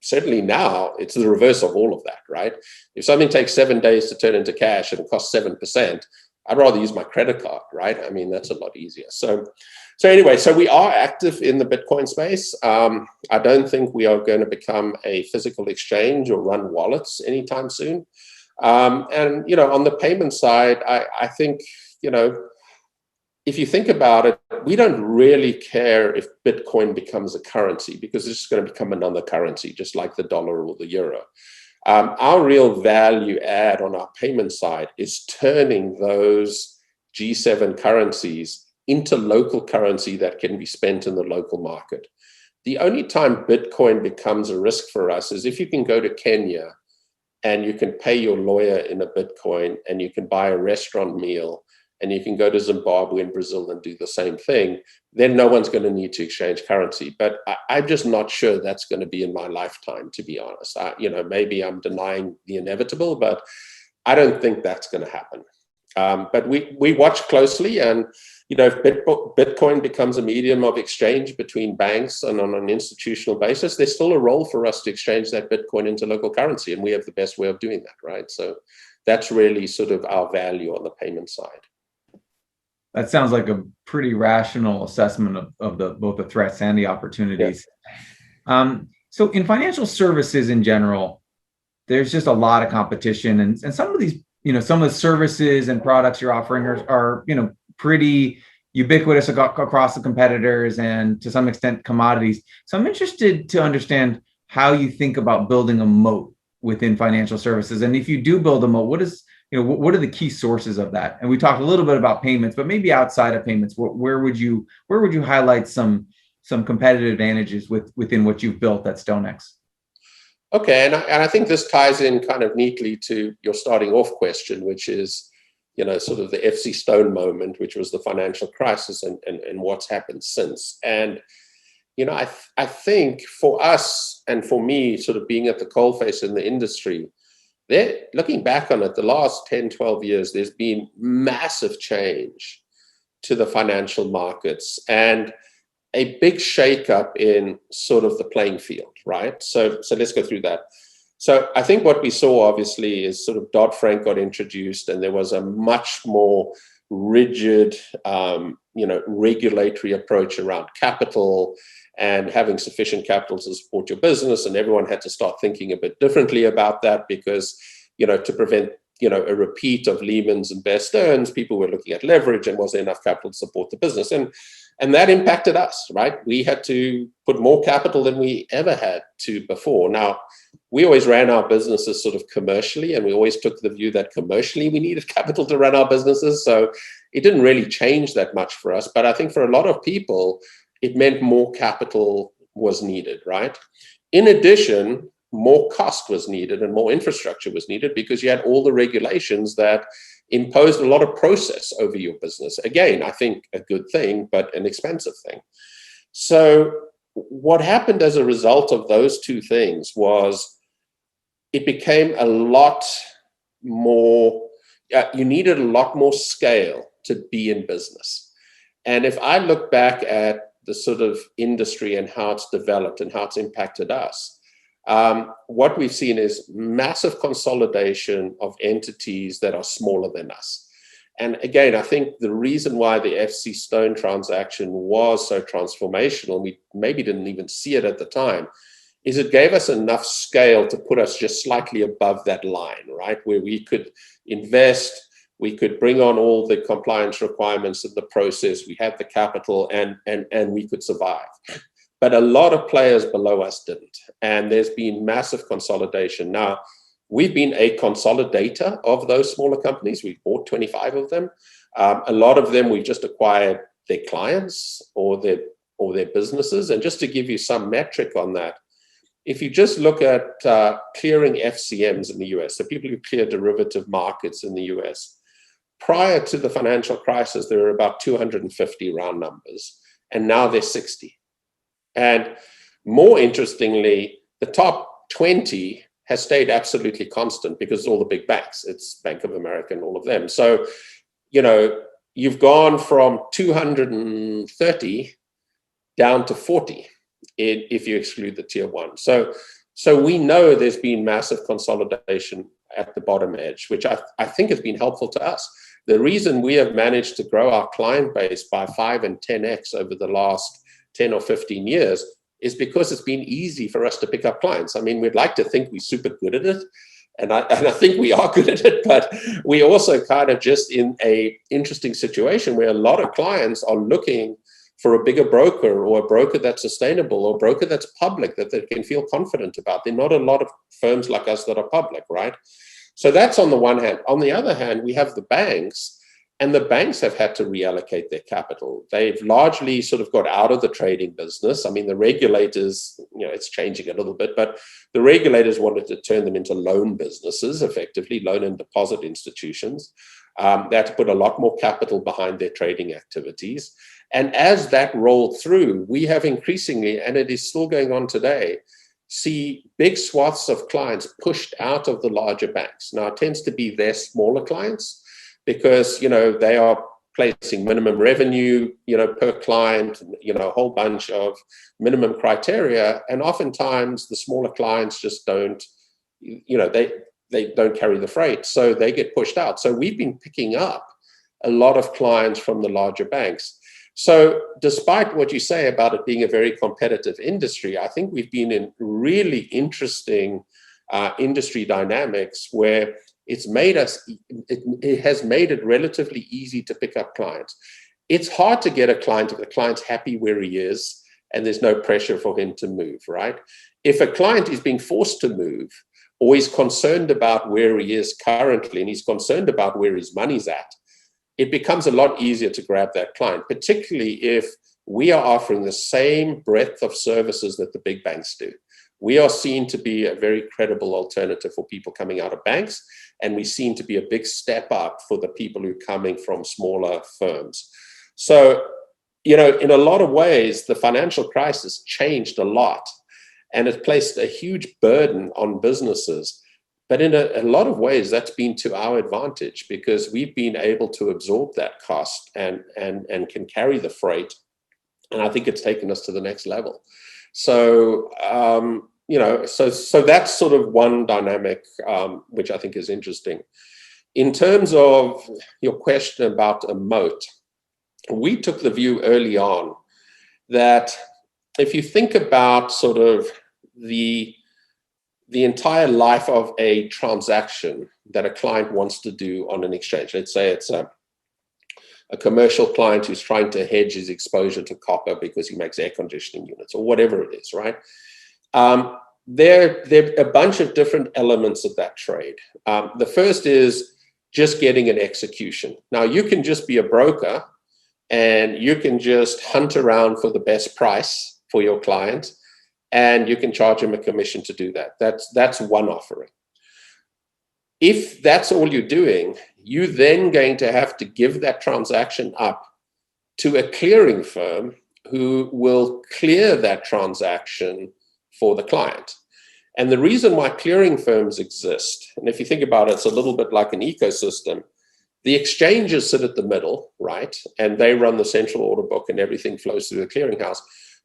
certainly now it's the reverse of all of that, right? If something takes 7 days to turn into cash and it costs 7%, I'd rather use my credit card, right? I mean, that's a lot easier. So anyway, so we are active in the Bitcoin space. I don't think we are going to become a physical exchange or run wallets anytime soon. And, on the payment side, I think, if you think about it, we don't really care if Bitcoin becomes a currency because it's just going to become another currency, just like the dollar or the euro. Our real value add on our payment side is turning those G7 currencies into local currency that can be spent in the local market. The only time Bitcoin becomes a risk for us is if you can go to Kenya and you can pay your lawyer in a Bitcoin and you can buy a restaurant meal and you can go to Zimbabwe and Brazil and do the same thing, then no one's going to need to exchange currency. But I'm just not sure that's going to be in my lifetime, to be honest. Maybe I'm denying the inevitable, but I don't think that's going to happen. But we watch closely, and if Bitcoin becomes a medium of exchange between banks and on an institutional basis, there's still a role for us to exchange that Bitcoin into local currency, and we have the best way of doing that, right? So that's really sort of our value on the payment side. That sounds like a pretty rational assessment of both the threats and the opportunities. Yeah. So in financial services in general, there's just a lot of competition, and some of these, some of the services and products you're offering are pretty ubiquitous across the competitors and to some extent commodities. So I'm interested to understand how you think about building a moat within financial services, and if you do build a moat, what are the key sources of that? And we talked a little bit about payments, but maybe outside of payments, where would you highlight some competitive advantages within what you've built at StoneX? Okay, and I think this ties in kind of neatly to your starting off question, which is, sort of the FCStone moment, which was the financial crisis, and what's happened since. And I think for us and for me, sort of being at the coalface in the industry, looking back on it, the last 10, 12 years, there's been massive change to the financial markets and a big shakeup in sort of the playing field, right? So let's go through that. So I think what we saw, obviously, is sort of Dodd-Frank got introduced, and there was a much more rigid, regulatory approach around capital and having sufficient capital to support your business. And everyone had to start thinking a bit differently about that because, to prevent, a repeat of Lehman's and Bear Stearns, people were looking at leverage and was there enough capital to support the business? And that impacted us, right? We had to put more capital than we ever had to before. Now, we always ran our businesses sort of commercially, and we always took the view that commercially we needed capital to run our businesses. So it didn't really change that much for us. But I think for a lot of people, it meant more capital was needed, right? In addition, more cost was needed and more infrastructure was needed because you had all the regulations that imposed a lot of process over your business. Again, I think a good thing, but an expensive thing. So what happened as a result of those two things was it became a lot more, you needed a lot more scale to be in business. And if I look back at the sort of industry and how it's developed and how it's impacted us, what we've seen is massive consolidation of entities that are smaller than us. And again, I think the reason why the FCStone transaction was so transformational, we maybe didn't even see it at the time, is it gave us enough scale to put us just slightly above that line, right? Where we could invest, we could bring on all the compliance requirements of the process, we had the capital, and we could survive. But a lot of players below us didn't. And there's been massive consolidation. Now, we've been a consolidator of those smaller companies. We've bought 25 of them. A lot of them we've just acquired their clients or their businesses. And just to give you some metric on that, if you just look at clearing FCMs in the US, so people who clear derivative markets in the US, prior to the financial crisis, there were about 250 round numbers, and now there's 60. And more interestingly, the top 20 has stayed absolutely constant because all the big banks, it's Bank of America and all of them. So, you know, you've gone from 230 down to 40 if you exclude the tier one. So we know there's been massive consolidation at the bottom edge, which I think has been helpful to us. The reason we have managed to grow our client base by 5 and 10x over the last 10 or 15 years is because it's been easy for us to pick up clients. I mean, we'd like to think we're super good at it. And I think we are good at it, but we also kind of just in a interesting situation where a lot of clients are looking for a bigger broker or a broker that's sustainable or a broker that's public that they can feel confident about. There are not a lot of firms like us that are public, right? So that's on the one hand. On the other hand, we have the banks, and the banks have had to reallocate their capital. They've largely sort of got out of the trading business. I mean, the regulators, you know, it's changing a little bit, but the regulators wanted to turn them into loan businesses, effectively, loan and deposit institutions. They had to put a lot more capital behind their trading activities. And as that rolled through, we have increasingly, and it is still going on today, see big swaths of clients pushed out of the larger banks. Now, it tends to be their smaller clients because, you know, they are placing minimum revenue, you know, per client, you know, a whole bunch of minimum criteria. And oftentimes the smaller clients just don't, you know, they don't carry the freight. So they get pushed out. So we've been picking up a lot of clients from the larger banks. So despite what you say about it being a very competitive industry, I think we've been in really interesting industry dynamics where it has made it relatively easy to pick up clients. It's hard to get a client if the client's happy where he is and there's no pressure for him to move, right? If a client is being forced to move or he's concerned about where he is currently and he's concerned about where his money's at, it becomes a lot easier to grab that client, particularly if we are offering the same breadth of services that the big banks do. We are seen to be a very credible alternative for people coming out of banks, and we seem to be a big step up for the people who are coming from smaller firms. So, you know, in a lot of ways, the financial crisis changed a lot, and it placed a huge burden on businesses. But in a lot of ways, that's been to our advantage because we've been able to absorb that cost and can carry the freight. And I think it's taken us to the next level. So, you know, so that's sort of one dynamic, which I think is interesting. In terms of your question about a moat, we took the view early on that if you think about sort of the entire life of a transaction that a client wants to do on an exchange. Let's say it's a commercial client who's trying to hedge his exposure to copper because he makes air conditioning units or whatever it is, right? There are a bunch of different elements of that trade. The first is just getting an execution. Now, you can just be a broker and you can just hunt around for the best price for your client. and you can charge him a commission to do that. That's one offering. If that's all you're doing, you're then going to have to give that transaction up to a clearing firm who will clear that transaction for the client. And the reason why clearing firms exist, and if you think about it, it's a little bit like an ecosystem. The exchanges sit at the middle, right? And they run the central order book and everything flows through the clearinghouse.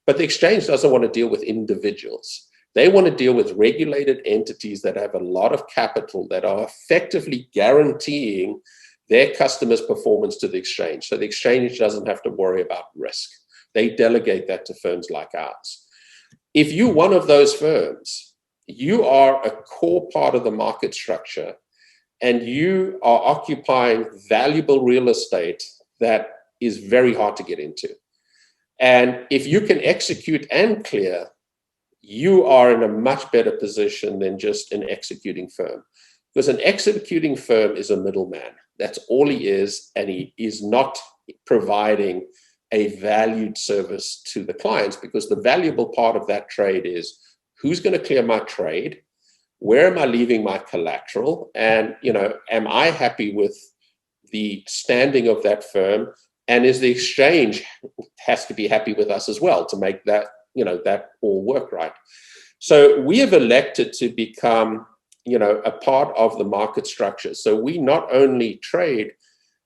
But the exchange doesn't want to deal with individuals. They want to deal with regulated entities that have a lot of capital that are effectively guaranteeing their customers' performance to the exchange. So the exchange doesn't have to worry about risk. They delegate that to firms like ours. If you're one of those firms, you are a core part of the market structure and you are occupying valuable real estate that is very hard to get into. And if you can execute and clear, you are in a much better position than just an executing firm. Because an executing firm is a middleman. That's all he is, and he is not providing a valued service to the clients, because the valuable part of that trade is who's going to clear my trade, where am I leaving my collateral, and am I happy with the standing of that firm, and is the exchange has to be happy with us as well to make that that all work right. So we have elected to become a part of the market structure. So we not only trade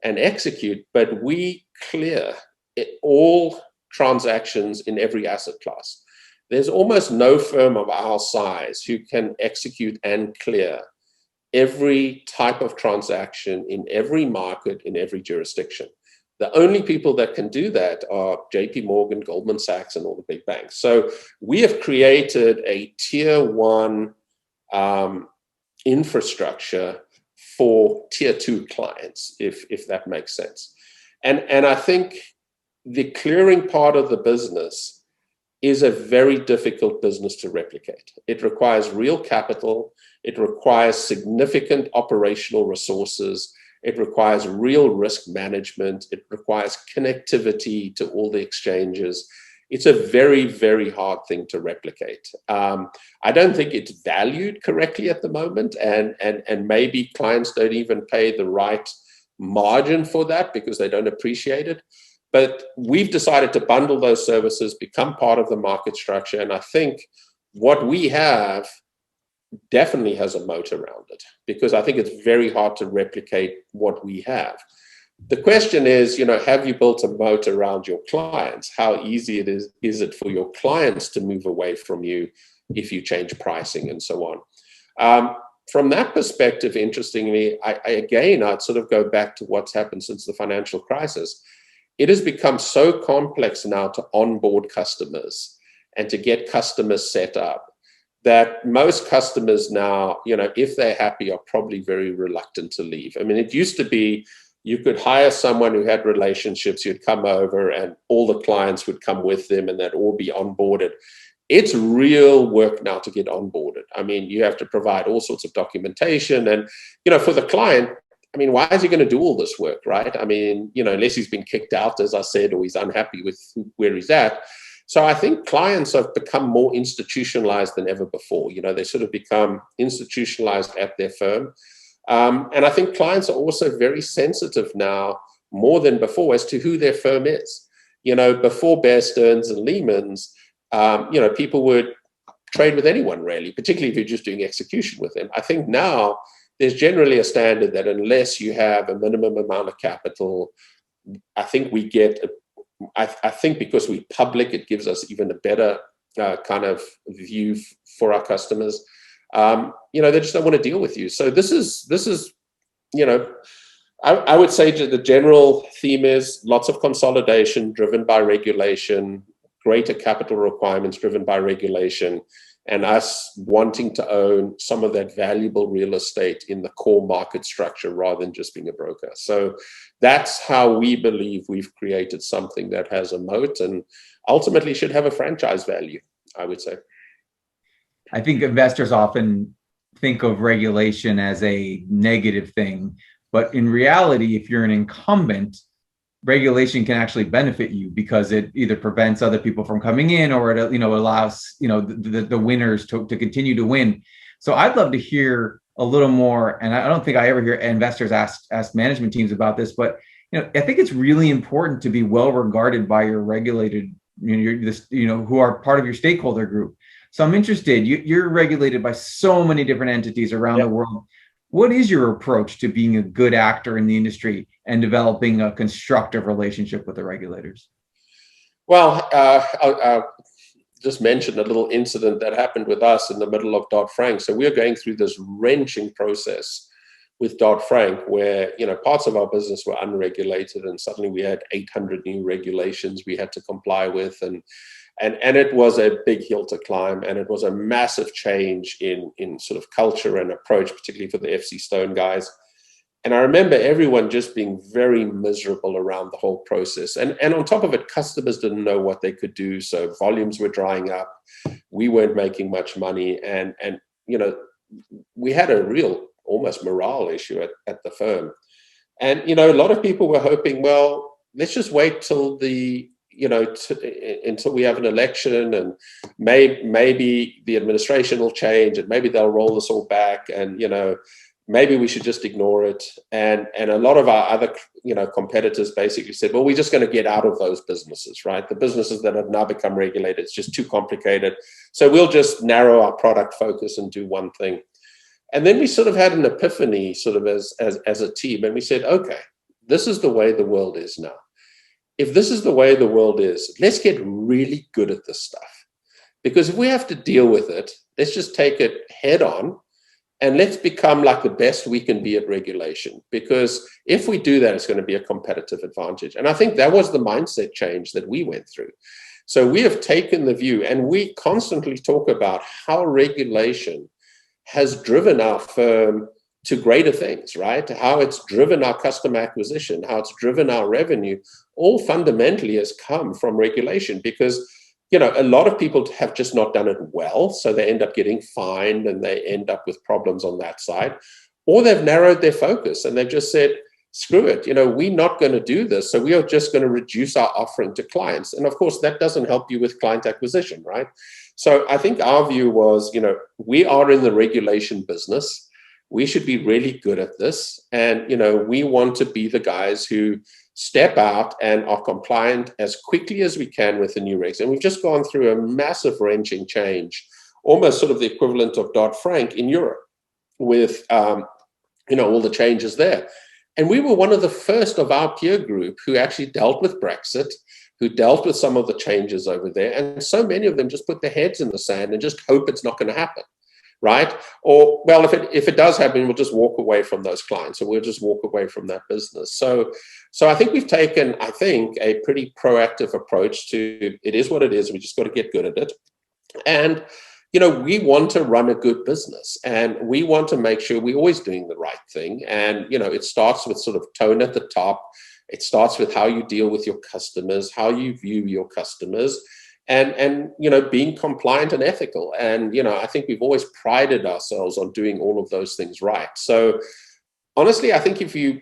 and execute, but we clear all transactions in every asset class. There's almost no firm of our size who can execute and clear every type of transaction in every market, in every jurisdiction. The only people that can do that are JP Morgan, Goldman Sachs, and all the big banks. So we have created a tier one infrastructure for tier two clients, if that makes sense. And I think the clearing part of the business is a very difficult business to replicate. It requires real capital. It requires significant operational resources. It requires real risk management. It requires connectivity to all the exchanges. It's a very, very hard thing to replicate. I don't think it's valued correctly at the moment, and maybe clients don't even pay the right margin for that because they don't appreciate it. But we've decided to bundle those services, become part of the market structure, and I think what we have definitely has a moat around it, because I think it's very hard to replicate what we have. The question is, have you built a moat around your clients? How easy is it for your clients to move away from you if you change pricing and so on? From that perspective, interestingly, I'd sort of go back to what's happened since the financial crisis. It has become so complex now to onboard customers and to get customers set up that most customers now, if they're happy, are probably very reluctant to leave. I mean, it used to be you could hire someone who had relationships, who'd come over and all the clients would come with them and they'd all be onboarded. It's real work now to get onboarded. I mean, you have to provide all sorts of documentation. And, for the client, I mean, why is he going to do all this work, right? I mean, unless he's been kicked out, as I said, or he's unhappy with where he's at. So I think clients have become more institutionalized than ever before. They sort of become institutionalized at their firm. And I think clients are also very sensitive now, more than before, as to who their firm is. Before Bear Stearns and Lehman's, people would trade with anyone, really, particularly if you're just doing execution with them. I think now there's generally a standard that unless you have a minimum amount of capital, I think we get I think because we're public, it gives us even a better kind of view for our customers. They just don't want to deal with you. So this is, I would say the general theme is lots of consolidation driven by regulation, greater capital requirements driven by regulation, and us wanting to own some of that valuable real estate in the core market structure rather than just being a broker. So that's how we believe we've created something that has a moat and ultimately should have a franchise value, I would say. I think investors often think of regulation as a negative thing, but in reality, if you're an incumbent, regulation can actually benefit you because it either prevents other people from coming in, or it allows the winners to continue to win. So I'd love to hear a little more, and I don't think I ever hear investors ask management teams about this, but I think it's really important to be well regarded by your regulated, who are part of your stakeholder group. So I'm interested. You're regulated by so many different entities around the world. What is your approach to being a good actor in the industry and developing a constructive relationship with the regulators? Well, I'll just mention a little incident that happened with us in the middle of Dodd-Frank. So we are going through this wrenching process with Dodd-Frank where, parts of our business were unregulated, and suddenly we had 800 new regulations we had to comply with. And it was a big hill to climb, and it was a massive change in sort of culture and approach, particularly for the FCStone guys. And I remember everyone just being very miserable around the whole process. And on top of it, customers didn't know what they could do. So volumes were drying up. We weren't making much money. And we had a real almost morale issue at the firm. And, a lot of people were hoping, well, let's just wait till until we have an election, and maybe the administration will change, and maybe they'll roll this all back, and maybe we should just ignore it. And a lot of our other competitors basically said, well, we're just going to get out of those businesses, right? The businesses that have now become regulated, it's just too complicated. So we'll just narrow our product focus and do one thing. And then we sort of had an epiphany sort of as a team, and we said, okay, this is the way the world is now. If this is the way the world is, let's get really good at this stuff. Because if we have to deal with it, let's just take it head on, and let's become like the best we can be at regulation. Because if we do that, it's going to be a competitive advantage. And I think that was the mindset change that we went through. So we have taken the view, and we constantly talk about how regulation has driven our firm to greater things, right? How it's driven our customer acquisition, how it's driven our revenue, all fundamentally has come from regulation. Because, a lot of people have just not done it well, so they end up getting fined and they end up with problems on that side. Or they've narrowed their focus and they've just said, screw it, we're not going to do this, so we are just going to reduce our offering to clients. And of course, that doesn't help you with client acquisition, right? So I think our view was, we are in the regulation business. We should be really good at this. And, we want to be the guys who step out and are compliant as quickly as we can with the new regs. And we've just gone through a massive wrenching change, almost sort of the equivalent of Dodd-Frank in Europe with, all the changes there. And we were one of the first of our peer group who actually dealt with Brexit, who dealt with some of the changes over there. And so many of them just put their heads in the sand and just hope it's not going to happen. Right? Or, well, if it does happen, we'll just walk away from those clients, and we'll just walk away from that business. So I think we've taken, a pretty proactive approach to it is what it is. We just got to get good at it. And, we want to run a good business, and we want to make sure we're always doing the right thing. And, it starts with sort of tone at the top. It starts with how you deal with your customers, how you view your customers. And being compliant and ethical. And, I think we've always prided ourselves on doing all of those things right. So honestly, I think if you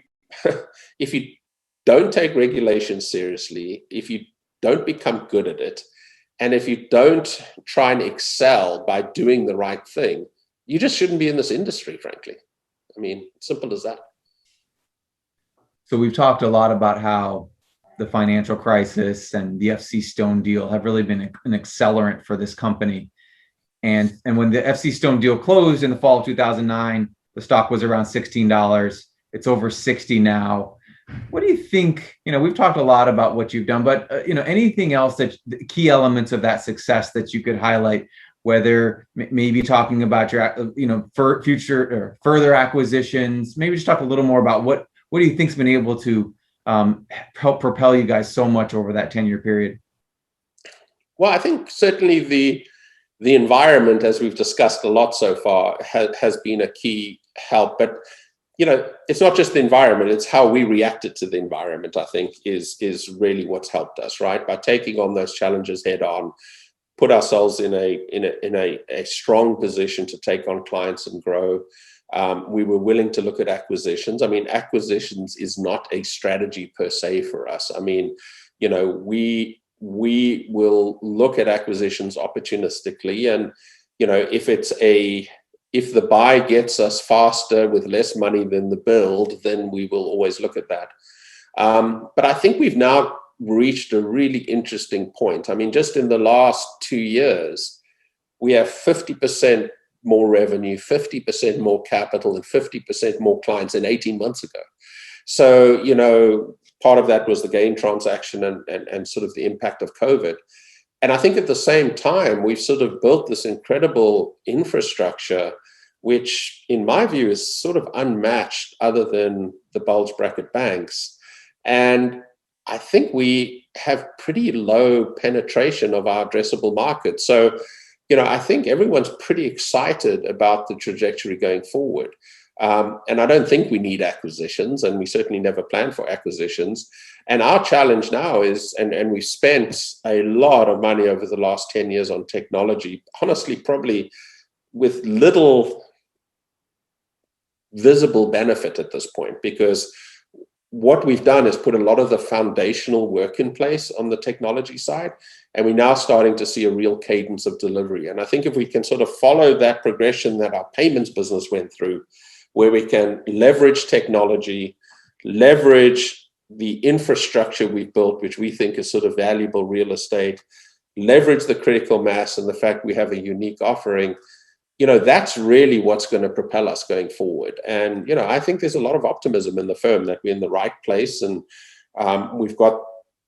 don't take regulation seriously, if you don't become good at it, and if you don't try and excel by doing the right thing, you just shouldn't be in this industry, frankly. Simple as that. So we've talked a lot about how the financial crisis and the FCStone deal have really been an accelerant for this company. And when the FCStone deal closed in the fall of 2009, the stock was around $16. It's over 60 now. What do you think? We've talked a lot about what you've done, but anything else that the key elements of that success that you could highlight, whether maybe talking about your, future or further acquisitions, maybe just talk a little more about what do you think's been able to help propel you guys so much over that 10-year period? Well, I think certainly the environment, as we've discussed a lot so far, has been a key help. But it's not just the environment; it's how we reacted to the environment. I think is really what's helped us, right? By taking on those challenges head on, put ourselves in a strong position to take on clients and grow. We were willing to look at acquisitions. I mean, acquisitions is not a strategy per se for us. I mean, we will look at acquisitions opportunistically, and if the buy gets us faster with less money than the build, then we will always look at that. But I think we've now reached a really interesting point. I mean, just in the last 2 years, we have 50% more revenue, 50% more capital, and 50% more clients than 18 months ago. So, part of that was the gain transaction and sort of the impact of COVID. And I think at the same time, we've sort of built this incredible infrastructure, which in my view is sort of unmatched other than the bulge bracket banks. And I think we have pretty low penetration of our addressable market. So, I think everyone's pretty excited about the trajectory going forward. And I don't think we need acquisitions, and we certainly never plan for acquisitions. And our challenge now is, and we've spent a lot of money over the last 10 years on technology, honestly, probably with little visible benefit at this point, because what we've done is put a lot of the foundational work in place on the technology side, and we're now starting to see a real cadence of delivery. And I think if we can sort of follow that progression that our payments business went through, where we can leverage technology, leverage the infrastructure we've built, which we think is sort of valuable real estate, leverage the critical mass and the fact we have a unique offering, that's really what's going to propel us going forward. And, I think there's a lot of optimism in the firm that we're in the right place, and we've got,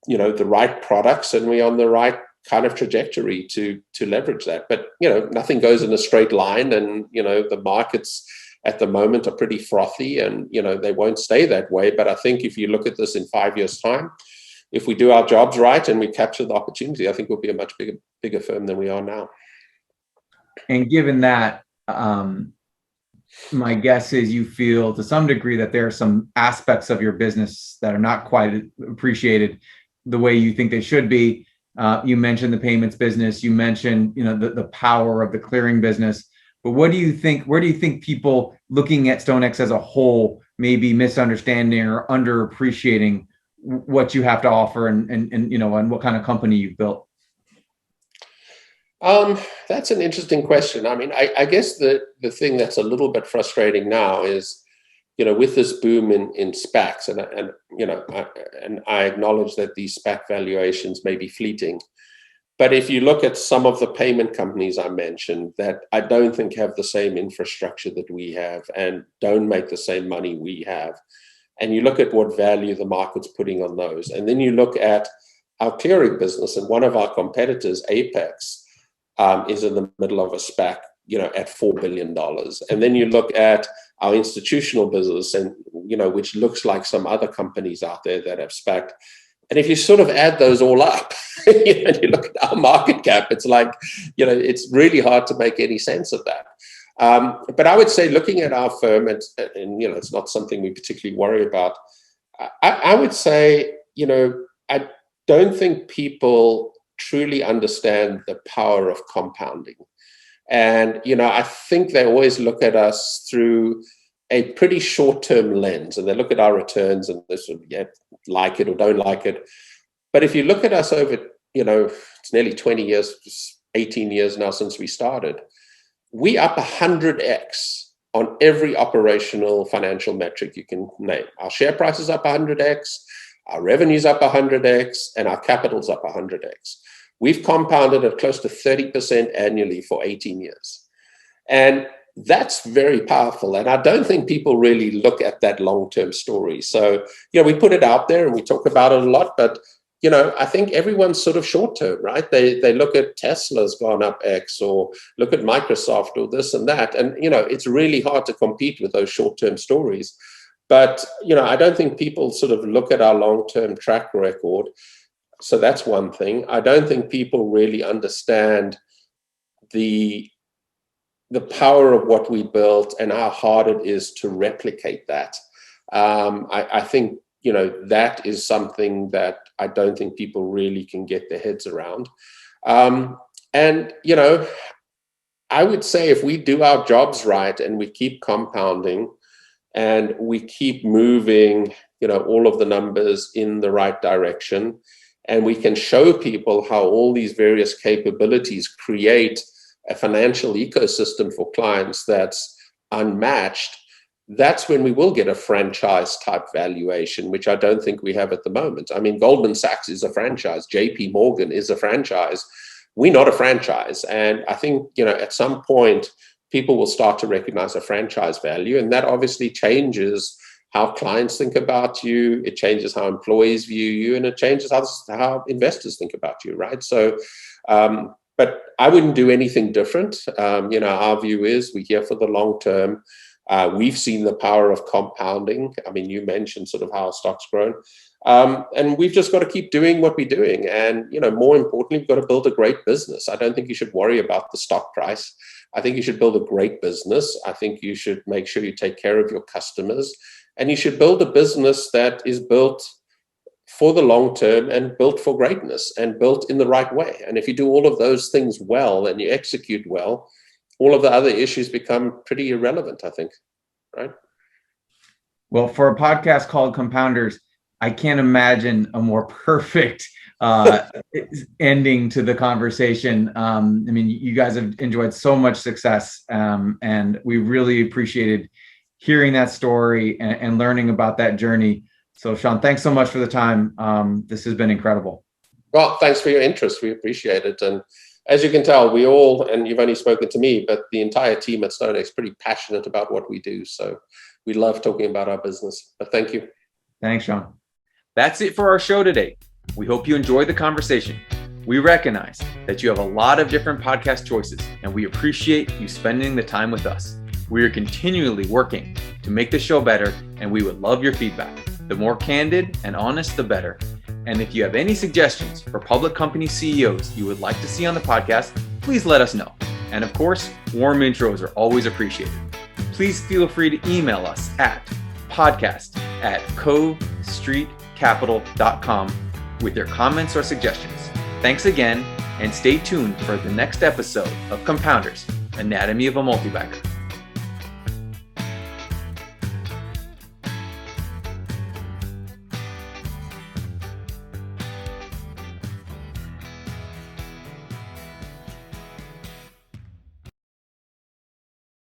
the right products, and we're on the right kind of trajectory to leverage that. But, nothing goes in a straight line, and, the markets at the moment are pretty frothy, and, they won't stay that way. But I think if you look at this in 5 years' time, if we do our jobs right and we capture the opportunity, I think we'll be a much bigger firm than we are now. And given that, my guess is you feel to some degree that there are some aspects of your business that are not quite appreciated the way you think they should be. You mentioned the payments business. You mentioned, the power of the clearing business. But where do you think people looking at StoneX as a whole may be misunderstanding or underappreciating what you have to offer and what kind of company you've built? That's an interesting question. I mean, I guess the thing that's a little bit frustrating now is, with this boom in SPACs, and I acknowledge that these SPAC valuations may be fleeting. But if you look at some of the payment companies I mentioned that I don't think have the same infrastructure that we have and don't make the same money we have, and you look at what value the market's putting on those, and then you look at our clearing business, and one of our competitors, Apex, is in the middle of a SPAC, at $4 billion. And then you look at our institutional business, and which looks like some other companies out there that have SPAC'd. And if you sort of add those all up, and you look at our market cap, it's like, it's really hard to make any sense of that. But I would say, looking at our firm, and it's not something we particularly worry about. I would say, I don't think people truly understand the power of compounding. And, I think they always look at us through a pretty short-term lens, and they look at our returns and they sort of like it or don't like it. But if you look at us over, it's nearly 20 years, 18 years now since we started, we up 100x on every operational financial metric you can name. Our share price is up 100x, our revenue's up 100x, and our capital's up 100x. We've compounded at close to 30% annually for 18 years. And that's very powerful. And I don't think people really look at that long-term story. So, we put it out there and we talk about it a lot, but, I think everyone's sort of short-term, right? They look at Tesla's gone up X, or look at Microsoft, or this and that. And, it's really hard to compete with those short-term stories. But, I don't think people sort of look at our long-term track record. So that's one thing. I don't think people really understand the power of what we built and how hard it is to replicate that. I think, that is something that I don't think people really can get their heads around. And, I would say if we do our jobs right and we keep compounding and we keep moving, all of the numbers in the right direction, and we can show people how all these various capabilities create a financial ecosystem for clients that's unmatched, that's when we will get a franchise type valuation, which I don't think we have at the moment. I mean, Goldman Sachs is a franchise. JP Morgan is a franchise. We're not a franchise. And I think, at some point, people will start to recognize a franchise value. And that obviously changes how clients think about you. It changes how employees view you. And it changes how investors think about you, right? So, but I wouldn't do anything different. Our view is we're here for the long term. We've seen the power of compounding. I mean, you mentioned sort of how our stock's grown. And we've just got to keep doing what we're doing. And, more importantly, we've got to build a great business. I don't think you should worry about the stock price. I think you should build a great business. I think you should make sure you take care of your customers. And you should build a business that is built for the long term and built for greatness and built in the right way. And if you do all of those things well and you execute well, all of the other issues become pretty irrelevant, I think, right? Well, for a podcast called Compounders, I can't imagine a more perfect ending to the conversation. I mean, you guys have enjoyed so much success, and we really appreciated hearing that story and learning about that journey. So, Sean, thanks so much for the time. This has been incredible. Well, thanks for your interest. We appreciate it. And as you can tell, we all, and you've only spoken to me, but the entire team at StoneX is pretty passionate about what we do. So we love talking about our business. But thank you. Thanks, Sean. That's it for our show today. We hope you enjoyed the conversation. We recognize that you have a lot of different podcast choices, and we appreciate you spending the time with us. We are continually working to make the show better, and we would love your feedback. The more candid and honest, the better. And if you have any suggestions for public company CEOs you would like to see on the podcast, please let us know. And of course, warm intros are always appreciated. Please feel free to email us at podcast@covestreetcapital.com with your comments or suggestions. Thanks again, and stay tuned for the next episode of Compounders, Anatomy of a Multibagger.